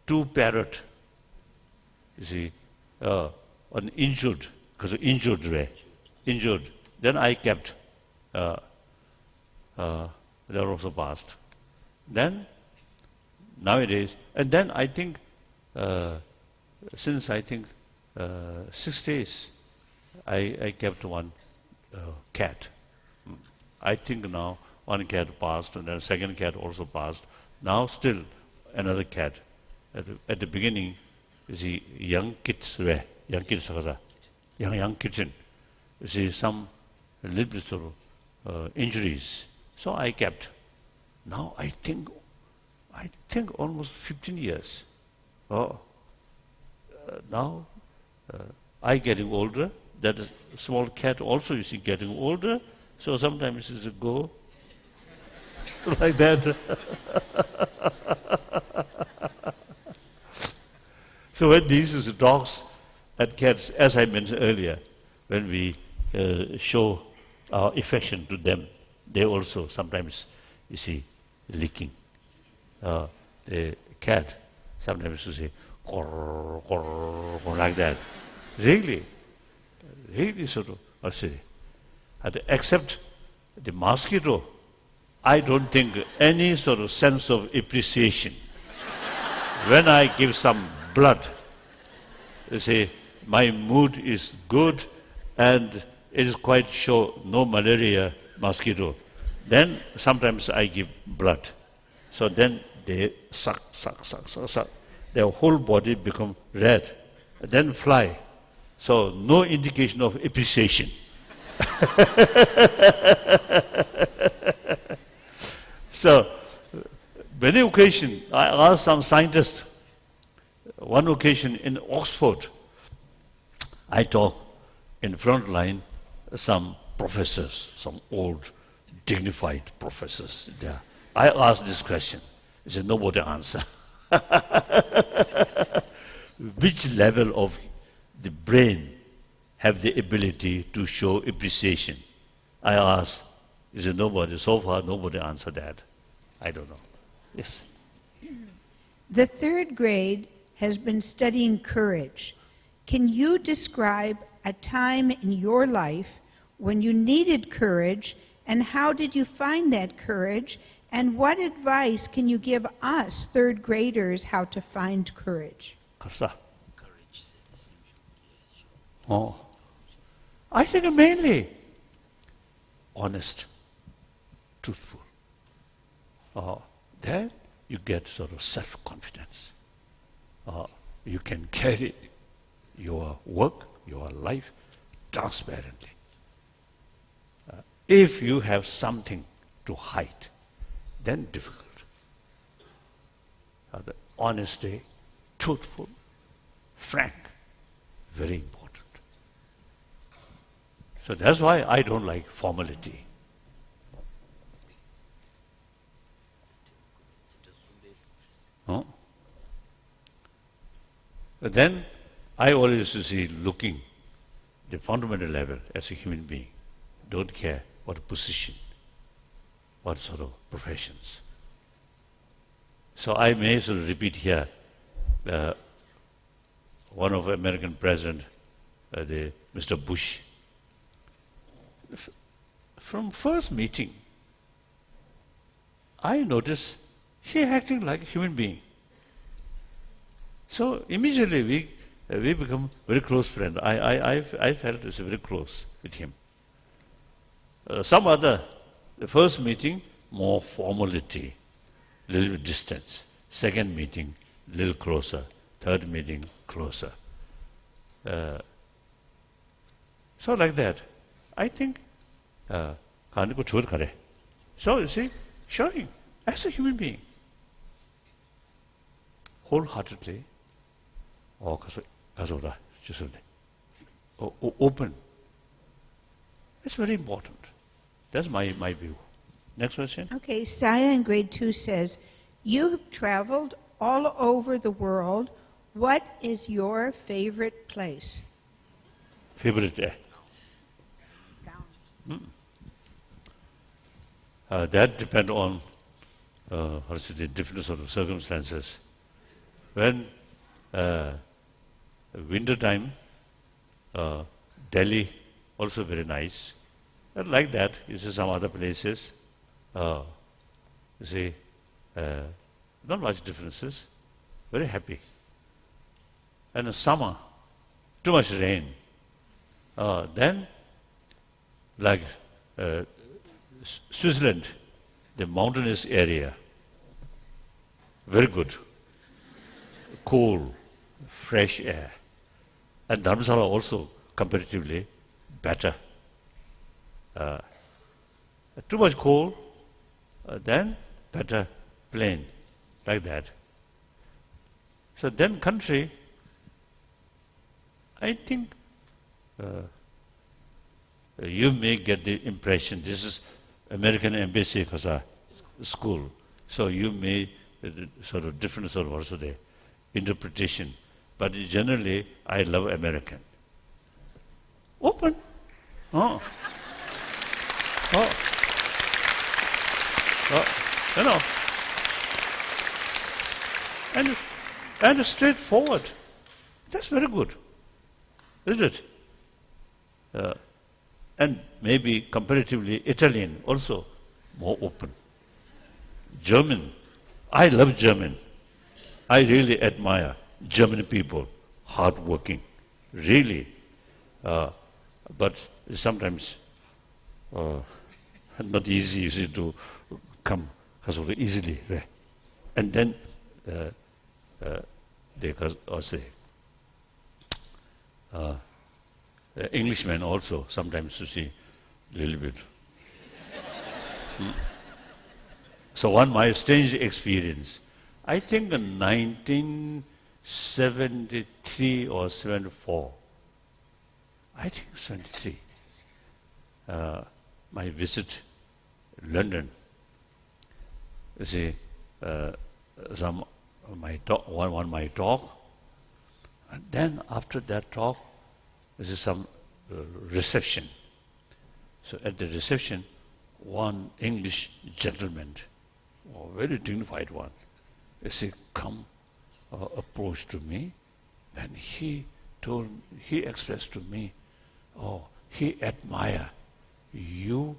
2 parrot. You see, an injured, because injured. Then I kept. They are also passed. Then, nowadays, and then I think, since I think 6 days, I kept one cat. I think now one cat passed, and then second cat also passed. Now still another cat. At the beginning, you see, young kitten. You see, some a little bit sort of injuries. So I kept. Now I think almost 15 years. Now I getting older. That small cat also you see getting older. So sometimes it's a go like that. So when these dogs and cats, as I mentioned earlier, when we show our affection to them, they also sometimes, you see, licking. The cat, sometimes you see, like that. Really sort of, I say, except the mosquito, I don't think any sort of sense of appreciation. When I give some blood, you see, my mood is good and it is quite sure no malaria mosquito. Then sometimes I give blood. So then they suck. Their whole body become red. Then fly. So no indication of appreciation. So many occasions, I asked some scientists, one occasion in Oxford, I talked in front line some professors, some old dignified professors there. I asked this question. He said, nobody answer. Which level of the brain have the ability to show appreciation? I asked. He said, nobody. So far, nobody answered that. I don't know. Yes. The 3rd grade has been studying courage. Can you describe a time in your life when you needed courage, and how did you find that courage, And what advice can you give us, third graders, how to find courage? Karsa. Oh. I think mainly honest, truthful. Then you get sort of self-confidence. You can carry your work, your life transparently. If you have something to hide, then difficult. The honesty, truthful, frank, very important. So that's why I don't like formality. Huh? But then I always used to see looking the fundamental level as a human being. Don't care what position, what sort of professions. So I may sort of repeat here, one of American president, Mr. Bush, from first meeting, I noticed he acting like a human being. So immediately we become very close friends. I felt it's very close with him. Some other, the first meeting, more formality, little bit distance. Second meeting, little closer. Third meeting, closer. So like that. I think, so you see, showing as a human being, wholeheartedly, open. It's very important. That's my view. Next question. Okay, Saya in grade 2 says, you have traveled all over the world. What is your favorite place? Favorite? That depends on the different sort of circumstances. When winter time, Delhi also very nice. And like that, you see some other places. You see, not much differences. Very happy. And in summer, too much rain. Then, like Switzerland, the mountainous area, very good. Cool, fresh air. And Dharamsala also comparatively better. Too much cold, then better plain, like that. So then country, I think you may get the impression this is American Embassy school. So you may sort of different sort of also the interpretation. But generally, I love American. Open. You know. And straightforward. That's very good. Isn't it? And maybe comparatively Italian also more open. German. I love German. I really admire German people, hardworking, really. But sometimes not easy, you see, to come easily. And then they say, Englishmen also sometimes you see a little bit. So one my strange experience, I think in 1973 or 74, I think 73, my visit London. You see, my talk, and then after that talk, there is some reception. So at the reception, one English gentleman, a very dignified one, he approached to me, and he expressed to me, he admire you.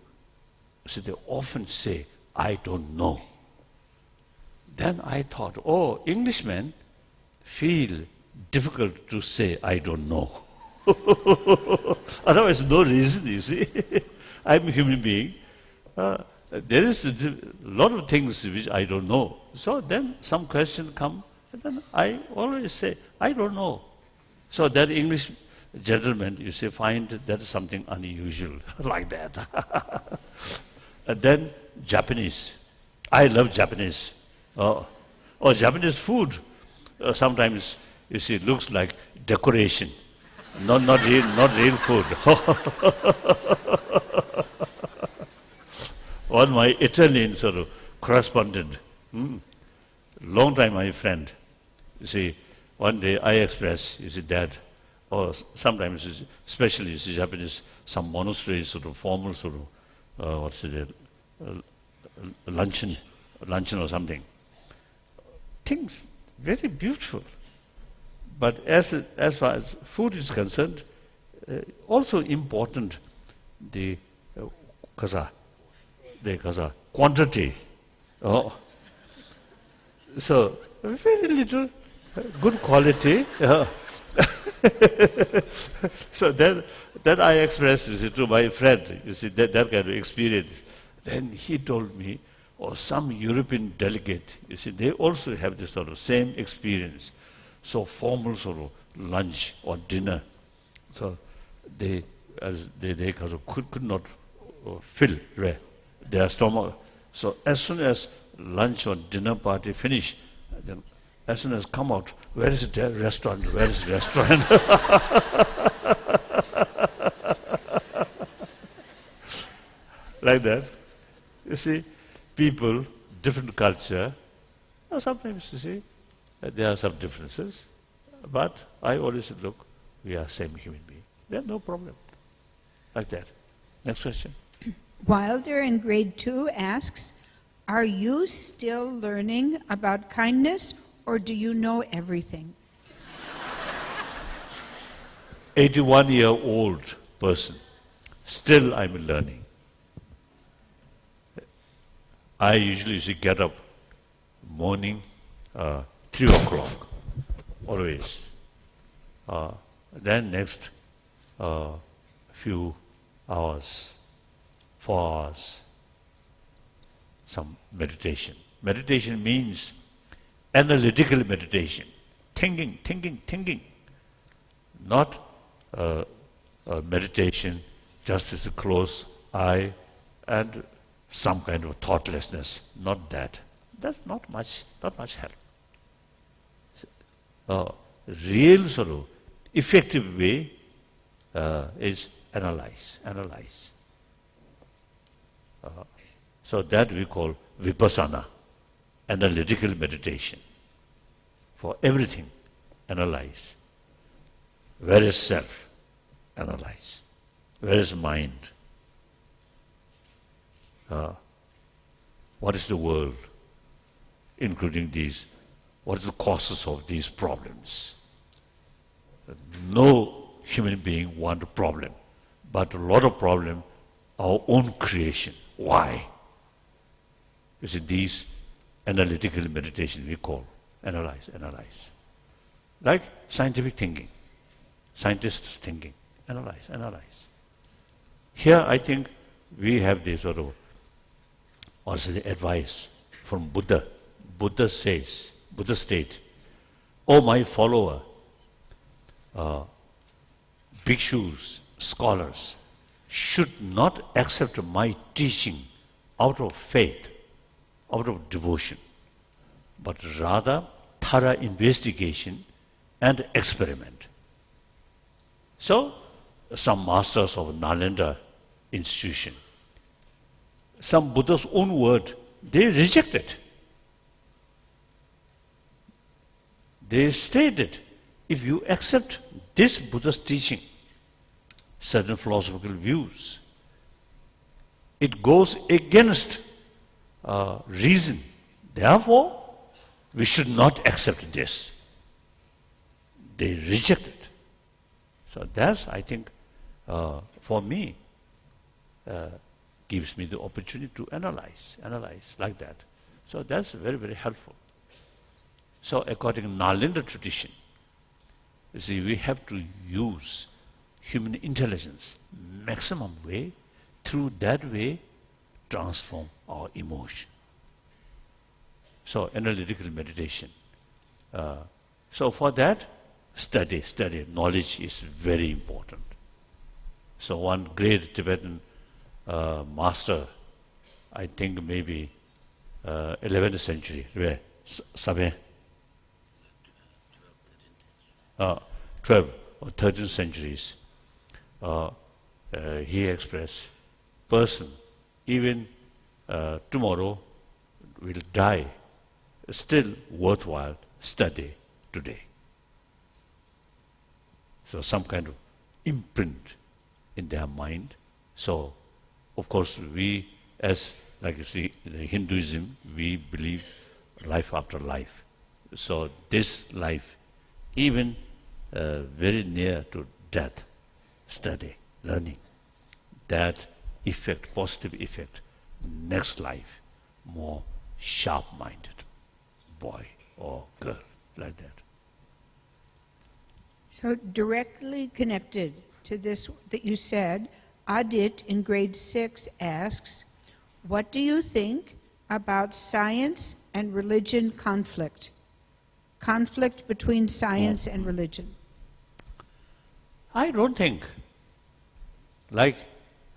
So they often say, I don't know. Then I thought, oh, Englishmen feel difficult to say, I don't know. Otherwise, no reason, you see. I'm a human being. There is a lot of things which I don't know. So then some question come, and then I always say, I don't know. So that English gentleman, you say, find that is something unusual, like that. And then Japanese. I love Japanese. Or Japanese food. Sometimes, you see, it looks like decoration. Not real food. One my Italian sort of correspondent, long time my friend, you see, one day I express, you see, that, or sometimes, especially, you see, Japanese, some monasteries, sort of formal, sort of, luncheon or something. Things very beautiful. But as far as food is concerned, also important, the quantity. Oh. So, very little, good quality. So that I expressed, you see, to my friend, you see, that kind of experience. Then he told me, or some European delegate, you see, they also have this sort of same experience. So formal sort of lunch or dinner. So they could not fill their stomach. So as soon as lunch or dinner party finish, then as soon as come out, where is the restaurant? Where is the restaurant? Like that. You see, people, different culture, sometimes you see, there are some differences, but I always say, look, we are same human being. There's no problem. Like that. Next question. Wilder in grade 2 asks, are you still learning about kindness, or do you know everything? 81-year-old person. Still I'm learning. I usually get up morning, 3 o'clock, always. Then next few hours, 4 hours, some meditation. Meditation means analytical meditation. Thinking. Not meditation just with a closed eye and some kind of thoughtlessness. Not that. That's not much help. Real sort of effective way is analyze. So that we call vipassana, analytical meditation. For everything, analyze. Where is self? Analyze. Where is mind? What is the world, including these? What is the causes of these problems? No human being wants a problem, but a lot of problem, our own creation. Why? You see, these analytical meditation we call analyze. Like scientific thinking, scientists thinking, analyze. Here I think we have this sort of also the advice from Buddha. Buddha state, oh my follower, bhikshus, scholars, should not accept my teaching out of faith, out of devotion, but rather thorough investigation and experiment. So, some masters of Nalanda institution, some Buddha's own word, they rejected. They stated, if you accept this Buddha's teaching, certain philosophical views, it goes against reason. Therefore, we should not accept this. They rejected. So that's, I think, for me, gives me the opportunity to analyze like that. So that's very, very helpful. So according to Nalanda tradition, you see, we have to use human intelligence maximum way, through that way transform our emotion. So analytical meditation. So for that, study, knowledge is very important. So one great Tibetan master, I think maybe 11th century, where 12th or 13th centuries, he expressed, person, even tomorrow will die, still worthwhile study today. So some kind of imprint in their mind. So, of course, we, as like you see, in Hinduism, we believe life after life. So this life, even very near to death, study, learning, that effect, positive effect, next life, more sharp-minded boy or girl, like that. So directly connected to this that you said, Adit in grade 6 asks, what do you think about science and religion conflict? Conflict between science and religion. I don't think, like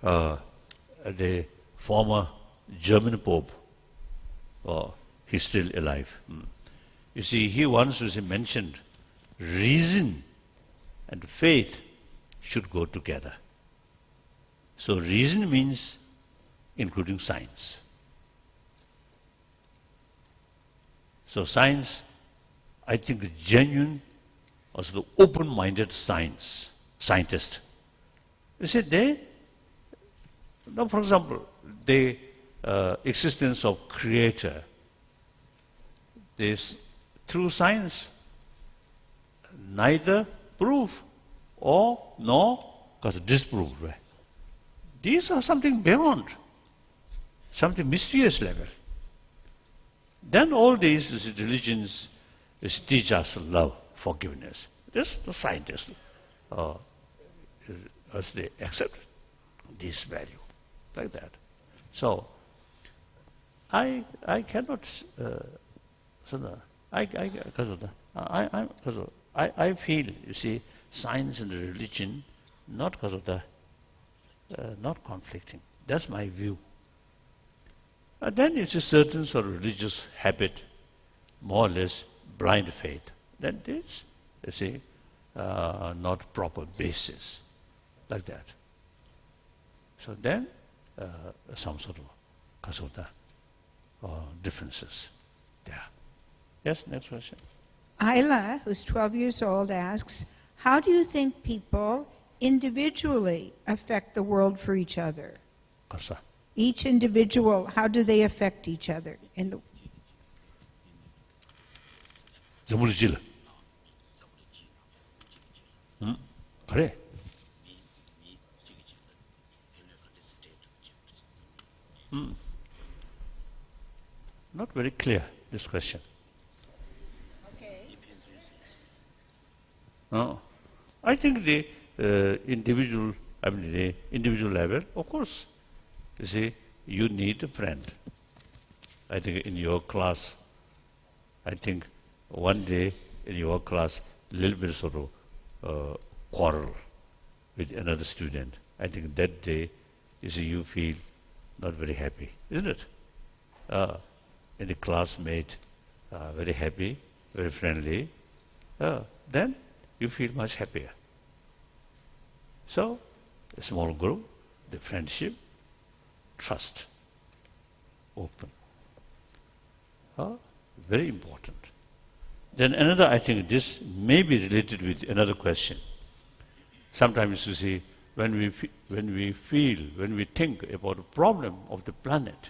the former German Pope, he's still alive. You see, he once mentioned, reason and faith should go together. So reason means including science. So science, I think genuine, also the open-minded scientist. You see, now for example, the existence of creator, this through science, neither prove or nor because disprove. Right? These are something beyond, something mysterious level. Then all these religions teach us love, forgiveness. This the scientists, as they accept this value, like that. So I cannot. I feel, you see, science and religion not because of the not conflicting. That's my view. And then it's a certain sort of religious habit, more or less blind faith. Then this, you see, not proper basis, like that. So then some sort of kasota differences there. Yes, next question. Isla, who's 12 years old, asks, how do you think people individually affect the world for each other? Kasa. Each individual, how do they affect each other? Zamulijil. Kare. Not very clear, this question. I think the individual level, of course, you see, you need a friend. I think in your class, I think one day in your class, a little bit sort of quarrel with another student. I think that day, you see, you feel not very happy, isn't it? And the classmate, very happy, very friendly, then you feel much happier. So, a small group, the friendship, trust, open. Very important. Then another, I think this may be related with another question. Sometimes you see, when we think about the problem of the planet,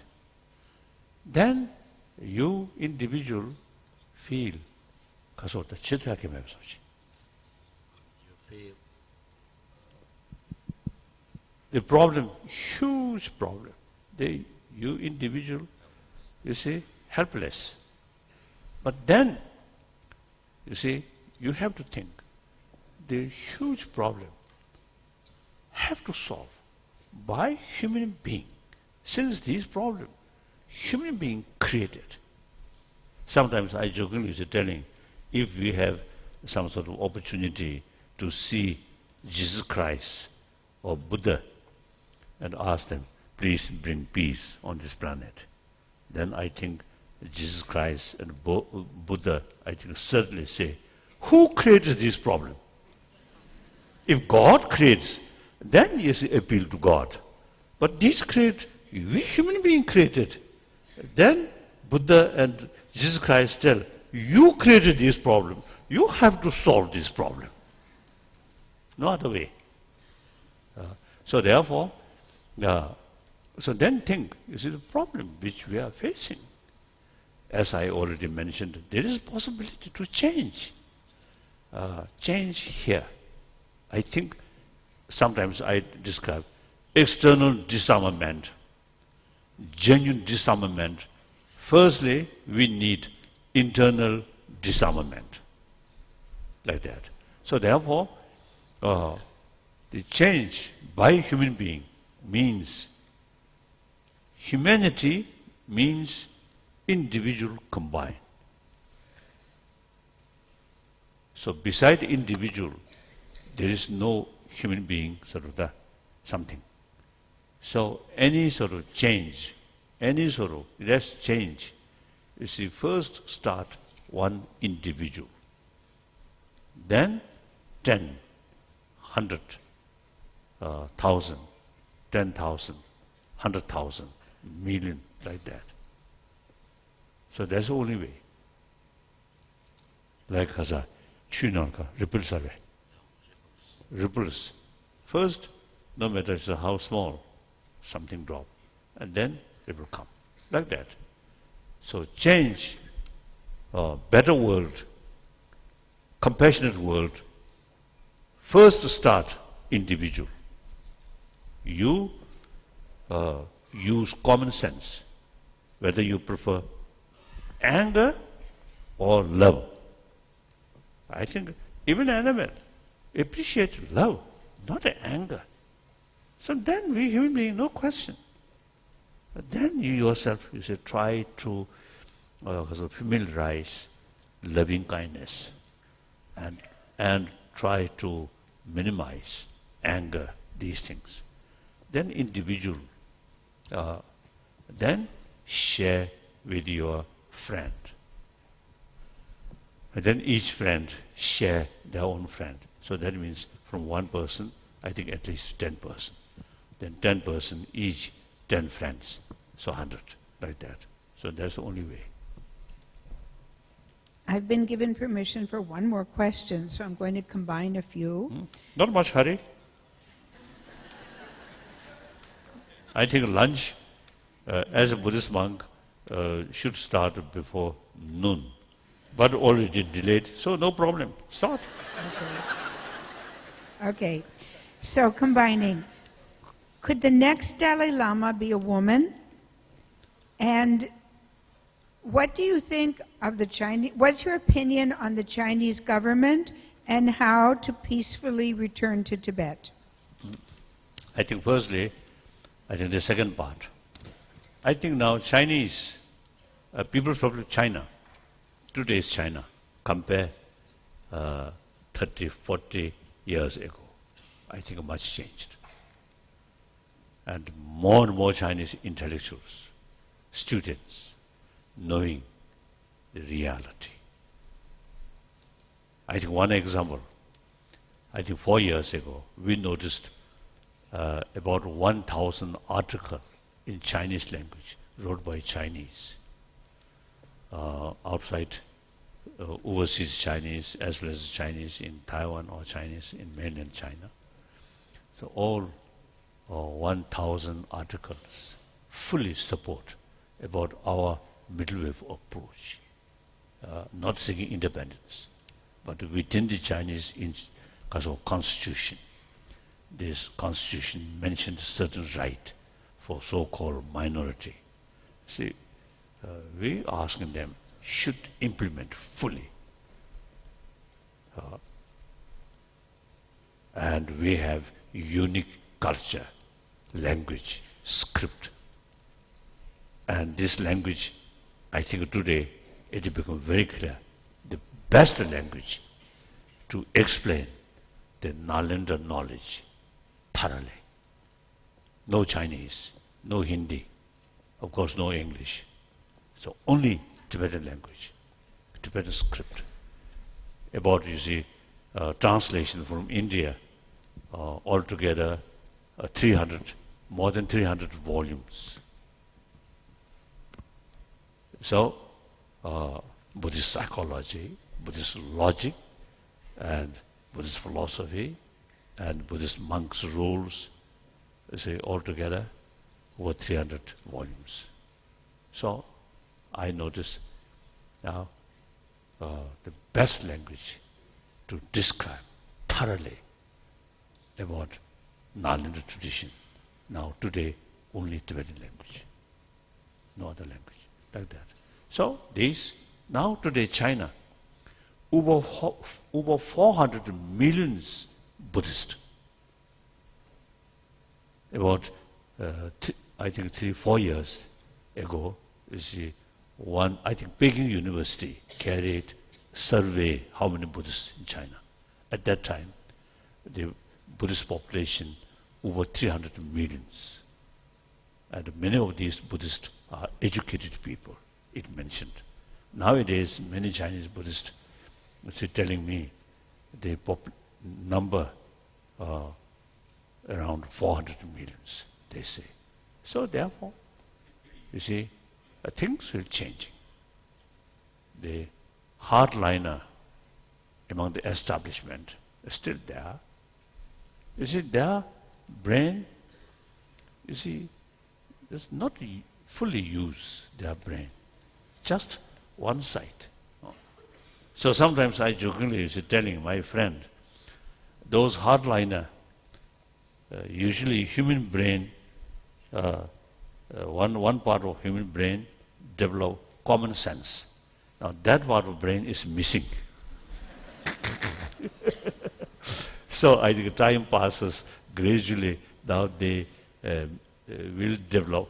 then you individual feel kasota chitake mevsochi. The problem, huge problem. you individual, you see, helpless. But then, you see, you have to think, the huge problem have to solve by human being. Since these problems, human being created. Sometimes I jokingly say telling, if we have some sort of opportunity to see Jesus Christ or Buddha and ask them, please bring peace on this planet, then I think Jesus Christ and Buddha, I think certainly say, who created this problem? If God creates, then you see appeal to God. But this create, we human being created. Then Buddha and Jesus Christ tell, you created this problem. You have to solve this problem. No other way. So therefore, so then think, you see the problem which we are facing. As I already mentioned, there is possibility to change. Change here. I think sometimes I describe external disarmament, genuine disarmament. Firstly, we need internal disarmament, like that. So therefore, the change by human being means humanity means individual combined. So beside individual, there is no human being sort of something. So any sort of change, any sort of let's change, you see, first start one individual, then 10, 100, 1,000, 10,000, 100,000, million, like that. So that's the only way. Like Haza, Chunanka, ripples away. Ripples. First, no matter how small, something drop, and then it will come. Like that. So change, better world, compassionate world, first start individual. You use common sense, whether you prefer anger or love. I think even animal appreciate love, not anger. So then we human being, no question. But then you yourself, you say, try to familiarize loving kindness and try to minimize anger, these things. Then individual, then share with your friend. And then each friend share their own friend. So that means from one person, I think at least 10 person. Then 10 person, each 10 friends. So 100, like that. So that's the only way. I've been given permission for one more question, so I'm going to combine a few. Not much hurry. I think lunch, as a Buddhist monk, should start before noon. But already delayed, so no problem. Start. Okay. So combining, could the next Dalai Lama be a woman? And what do you think of the Chinese, what's your opinion on the Chinese government and how to peacefully return to Tibet? I think firstly, I think the second part. I think now Chinese, People's Republic of China, today's China, compare 30, 40 years ago. I think much changed. And more Chinese intellectuals, students, knowing the reality. I think one example, I think 4 years ago, we noticed about 1,000 articles in Chinese language wrote by Chinese, outside overseas Chinese as well as Chinese in Taiwan or Chinese in mainland China. So all 1,000 articles fully support about our middle way approach, not seeking independence, but within the Chinese constitution. This constitution mentioned certain right for so-called minority. See, we asking them should implement fully. And we have unique culture, language, script. And this language, I think today, it has become very clear, the best language to explain the Nalanda knowledge thoroughly. No Chinese, no Hindi, of course no English. So only Tibetan language, Tibetan script. About, you see, translation from India, altogether more than 300 volumes. So, Buddhist psychology, Buddhist logic, and Buddhist philosophy, and Buddhist monks' rules, say altogether over 300 volumes. So, I notice now the best language to describe thoroughly about Nalanda tradition. Now, today, only Tibetan language, no other language, like that. So, now today, China, over 400 million Buddhists. About, I think 3-4 years ago, you see, I think Peking University carried survey how many Buddhists in China. At that time, the Buddhist population over 300 millions. And many of these Buddhists are educated people, it mentioned. Nowadays, many Chinese Buddhists are telling me the number around 400 millions, they say. So therefore, you see, things will change. The hardliner among the establishment is still there. You see, their brain, you see, does not fully use their brain, just one side. So sometimes I jokingly telling my friend, those hardliner, usually human brain, one part of human brain develop common sense. Now that part of brain is missing. So I think time passes gradually. Now they will develop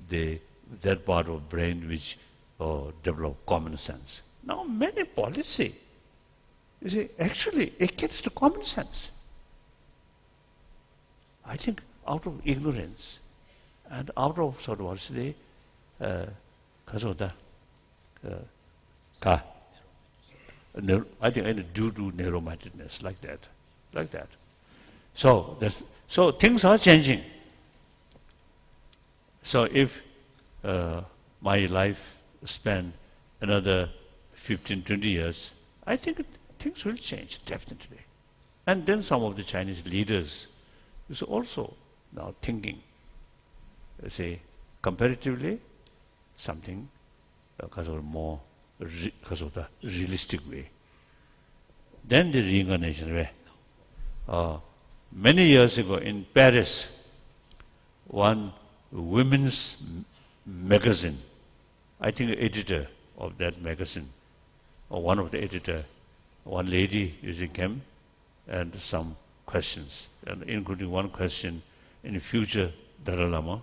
that part of brain which develop common sense. Now many policy, you see, actually against the common sense. I think out of ignorance and out of sort of what's the I think due to narrow-mindedness, like that. So things are changing. So if my life span another 15, 20 years, I think things will change, definitely. And then some of the Chinese leaders is also now thinking, say, comparatively, something because of more because of the realistic way. Then the reincarnation way. Many years ago in Paris, one women's magazine, I think editor of that magazine, or one of the editor, one lady using came and some questions, and including one question, in the future Dalai Lama,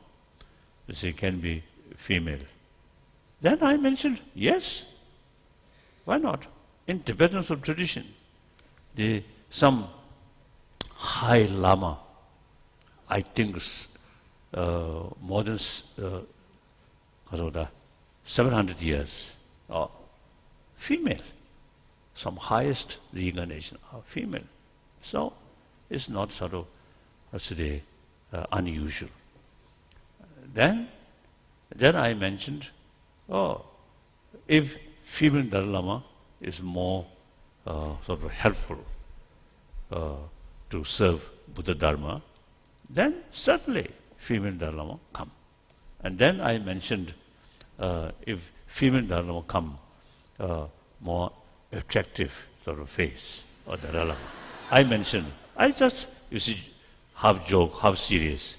she can be female. Then I mentioned, yes, why not? In Tibetan tradition, some high Lama, I think more than 700 years, are female. Some highest reincarnation are female. So it's not sort of unusual. Then I mentioned, if female Dalai Lama is more sort of helpful to serve Buddha Dharma, then certainly female Dalai Lama come. And then I mentioned, if female Dalai Lama come, more attractive sort of face or Dalai Lama. I mentioned, I just, you see, half joke, half serious.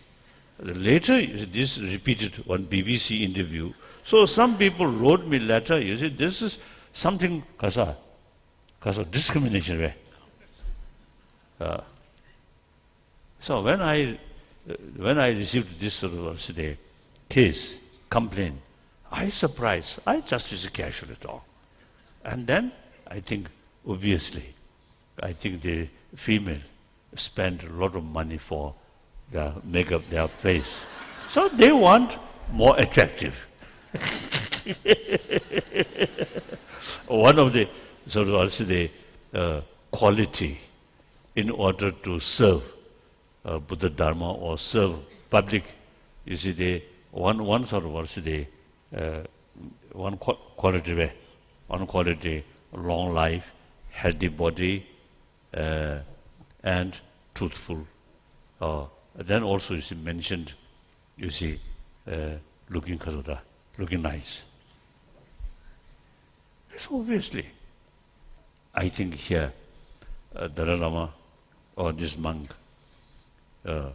Later, this repeated one BBC interview. So some people wrote me letter. You see, this is something kasa discrimination. So when I received this sort of case complaint, I surprised. I just casually talk, and then I think obviously, I think the female spend a lot of money for make up their face, so they want more attractive. One of the sort of also the quality in order to serve Buddha Dharma or serve public, you see, the one sort of also the one quality, long life, healthy body, and truthful. Then also you see mentioned, you see, looking nice. So obviously, I think here, Dalai Lama or this monk, you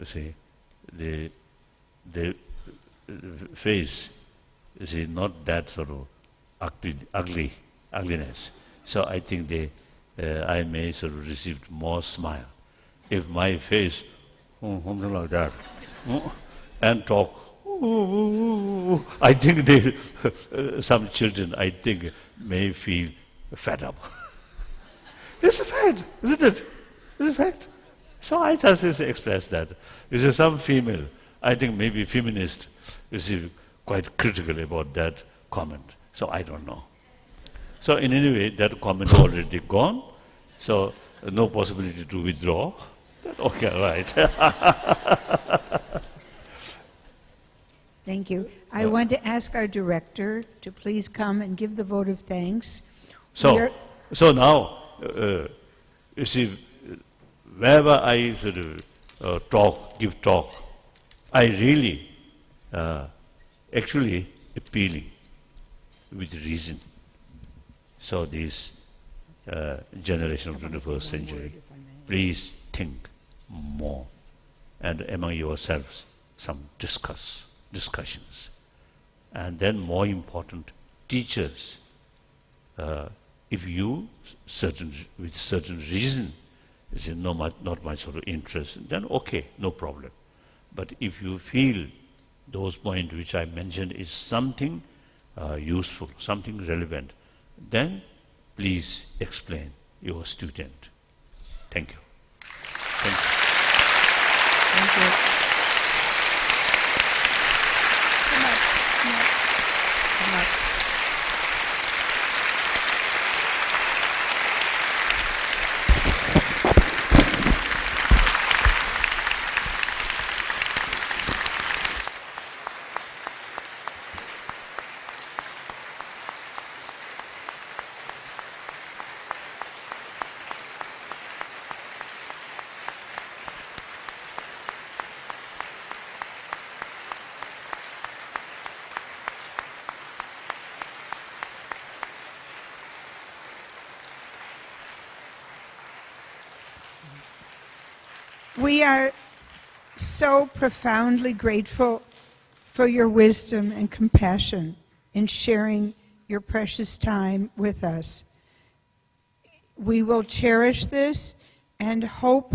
see, the face, you see, not that sort of ugliness. So I think I may sort of receive more smile. If my face, something like that, and talk, I think some children, I think, may feel fed up. It's a fact, isn't it? It's a fact. So I just express that. You see, some female, I think maybe feminist, you see, quite critical about that comment. So I don't know. So in any way, that comment already gone. So no possibility to withdraw. Okay, right. Thank you. I want to ask our director to please come and give the vote of thanks. So now, you see, wherever I sort of give talk, I really actually appealing with reason. So this generation of 21st century, please think more, and among yourselves, some discussions. And then more important, teachers, if you with certain reason, not much sort of interest, then okay, no problem. But if you feel those points which I mentioned is something useful, something relevant, then please explain your student. Thank you. Thank you. Thank you. Come up. We are so profoundly grateful for your wisdom and compassion in sharing your precious time with us. We will cherish this and hope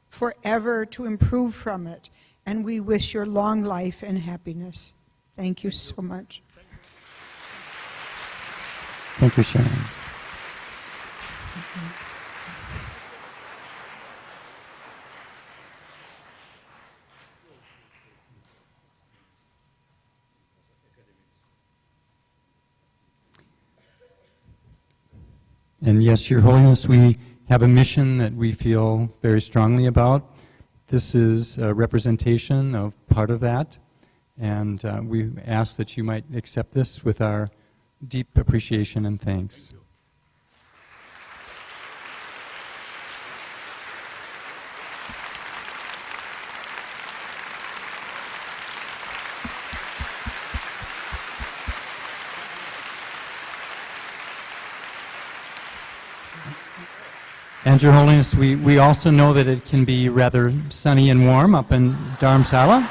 forever to improve from it, and we wish your long life and happiness. Thank you so much. Thank you, Sharon. And yes, Your Holiness, we have a mission that we feel very strongly about. This is a representation of part of that, and we ask that you might accept this with our deep appreciation and thanks. And Your Holiness, we also know that it can be rather sunny and warm up in Dharamsala.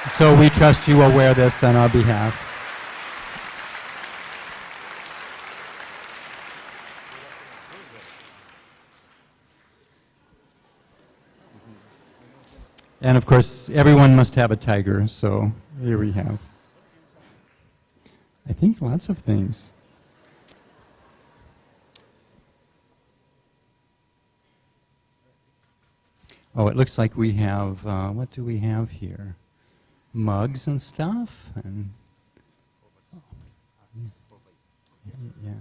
So we trust you will wear this on our behalf. And of course, everyone must have a tiger, so here we have, I think, lots of things. Oh, it looks like we have, what do we have here? Mugs and stuff? And yes.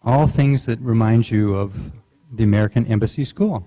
All things that remind you of the American Embassy School.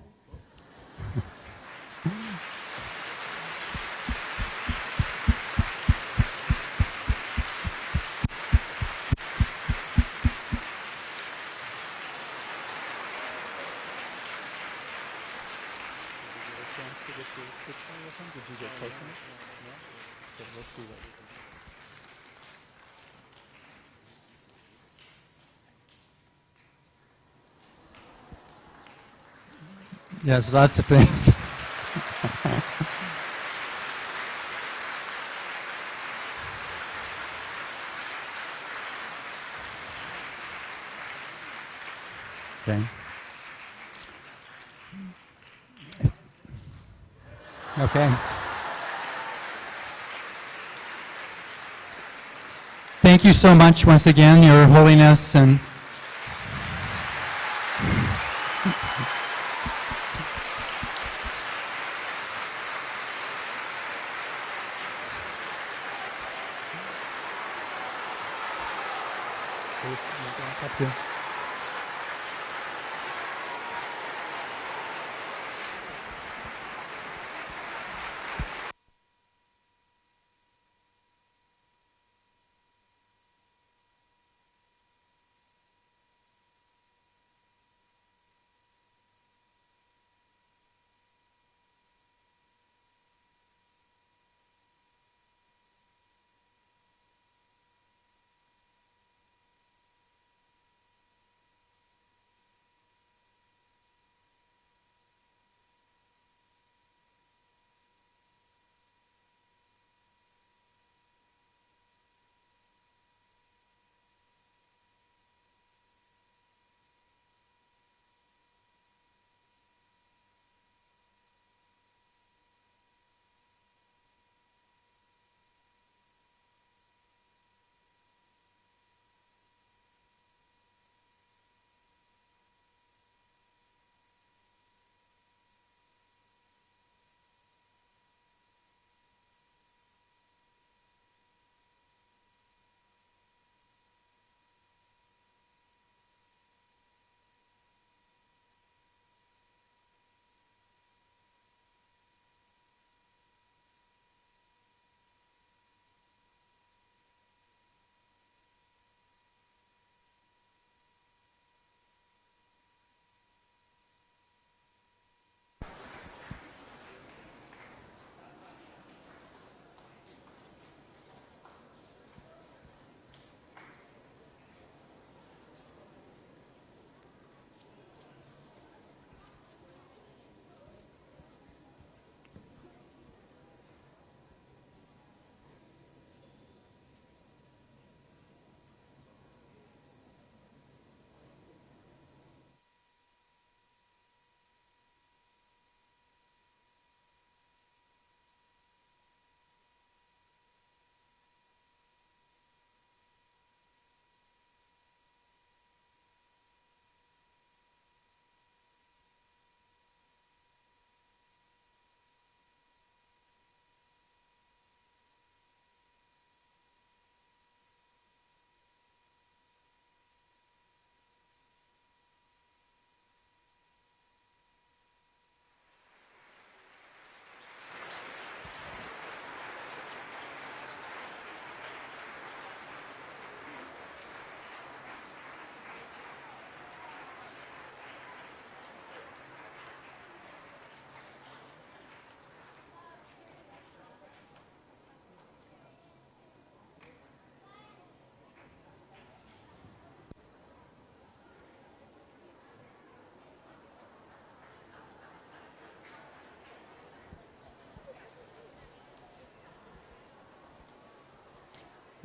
Yes, lots of things. Okay. Okay. Thank you so much once again, Your Holiness, and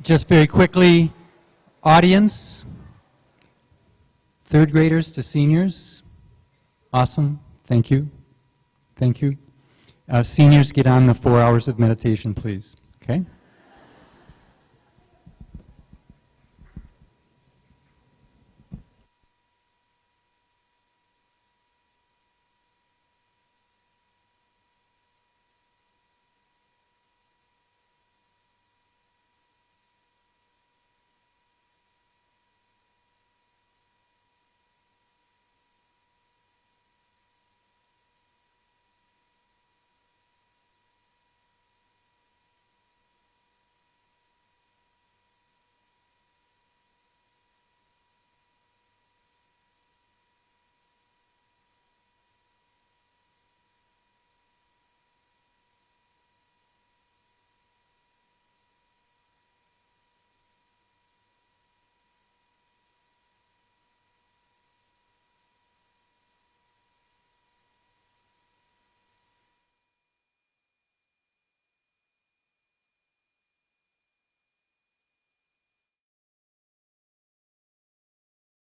Just very quickly, audience, third graders to seniors. Awesome. Thank you. Thank you. Seniors, get on the 4 hours of meditation, please. Okay?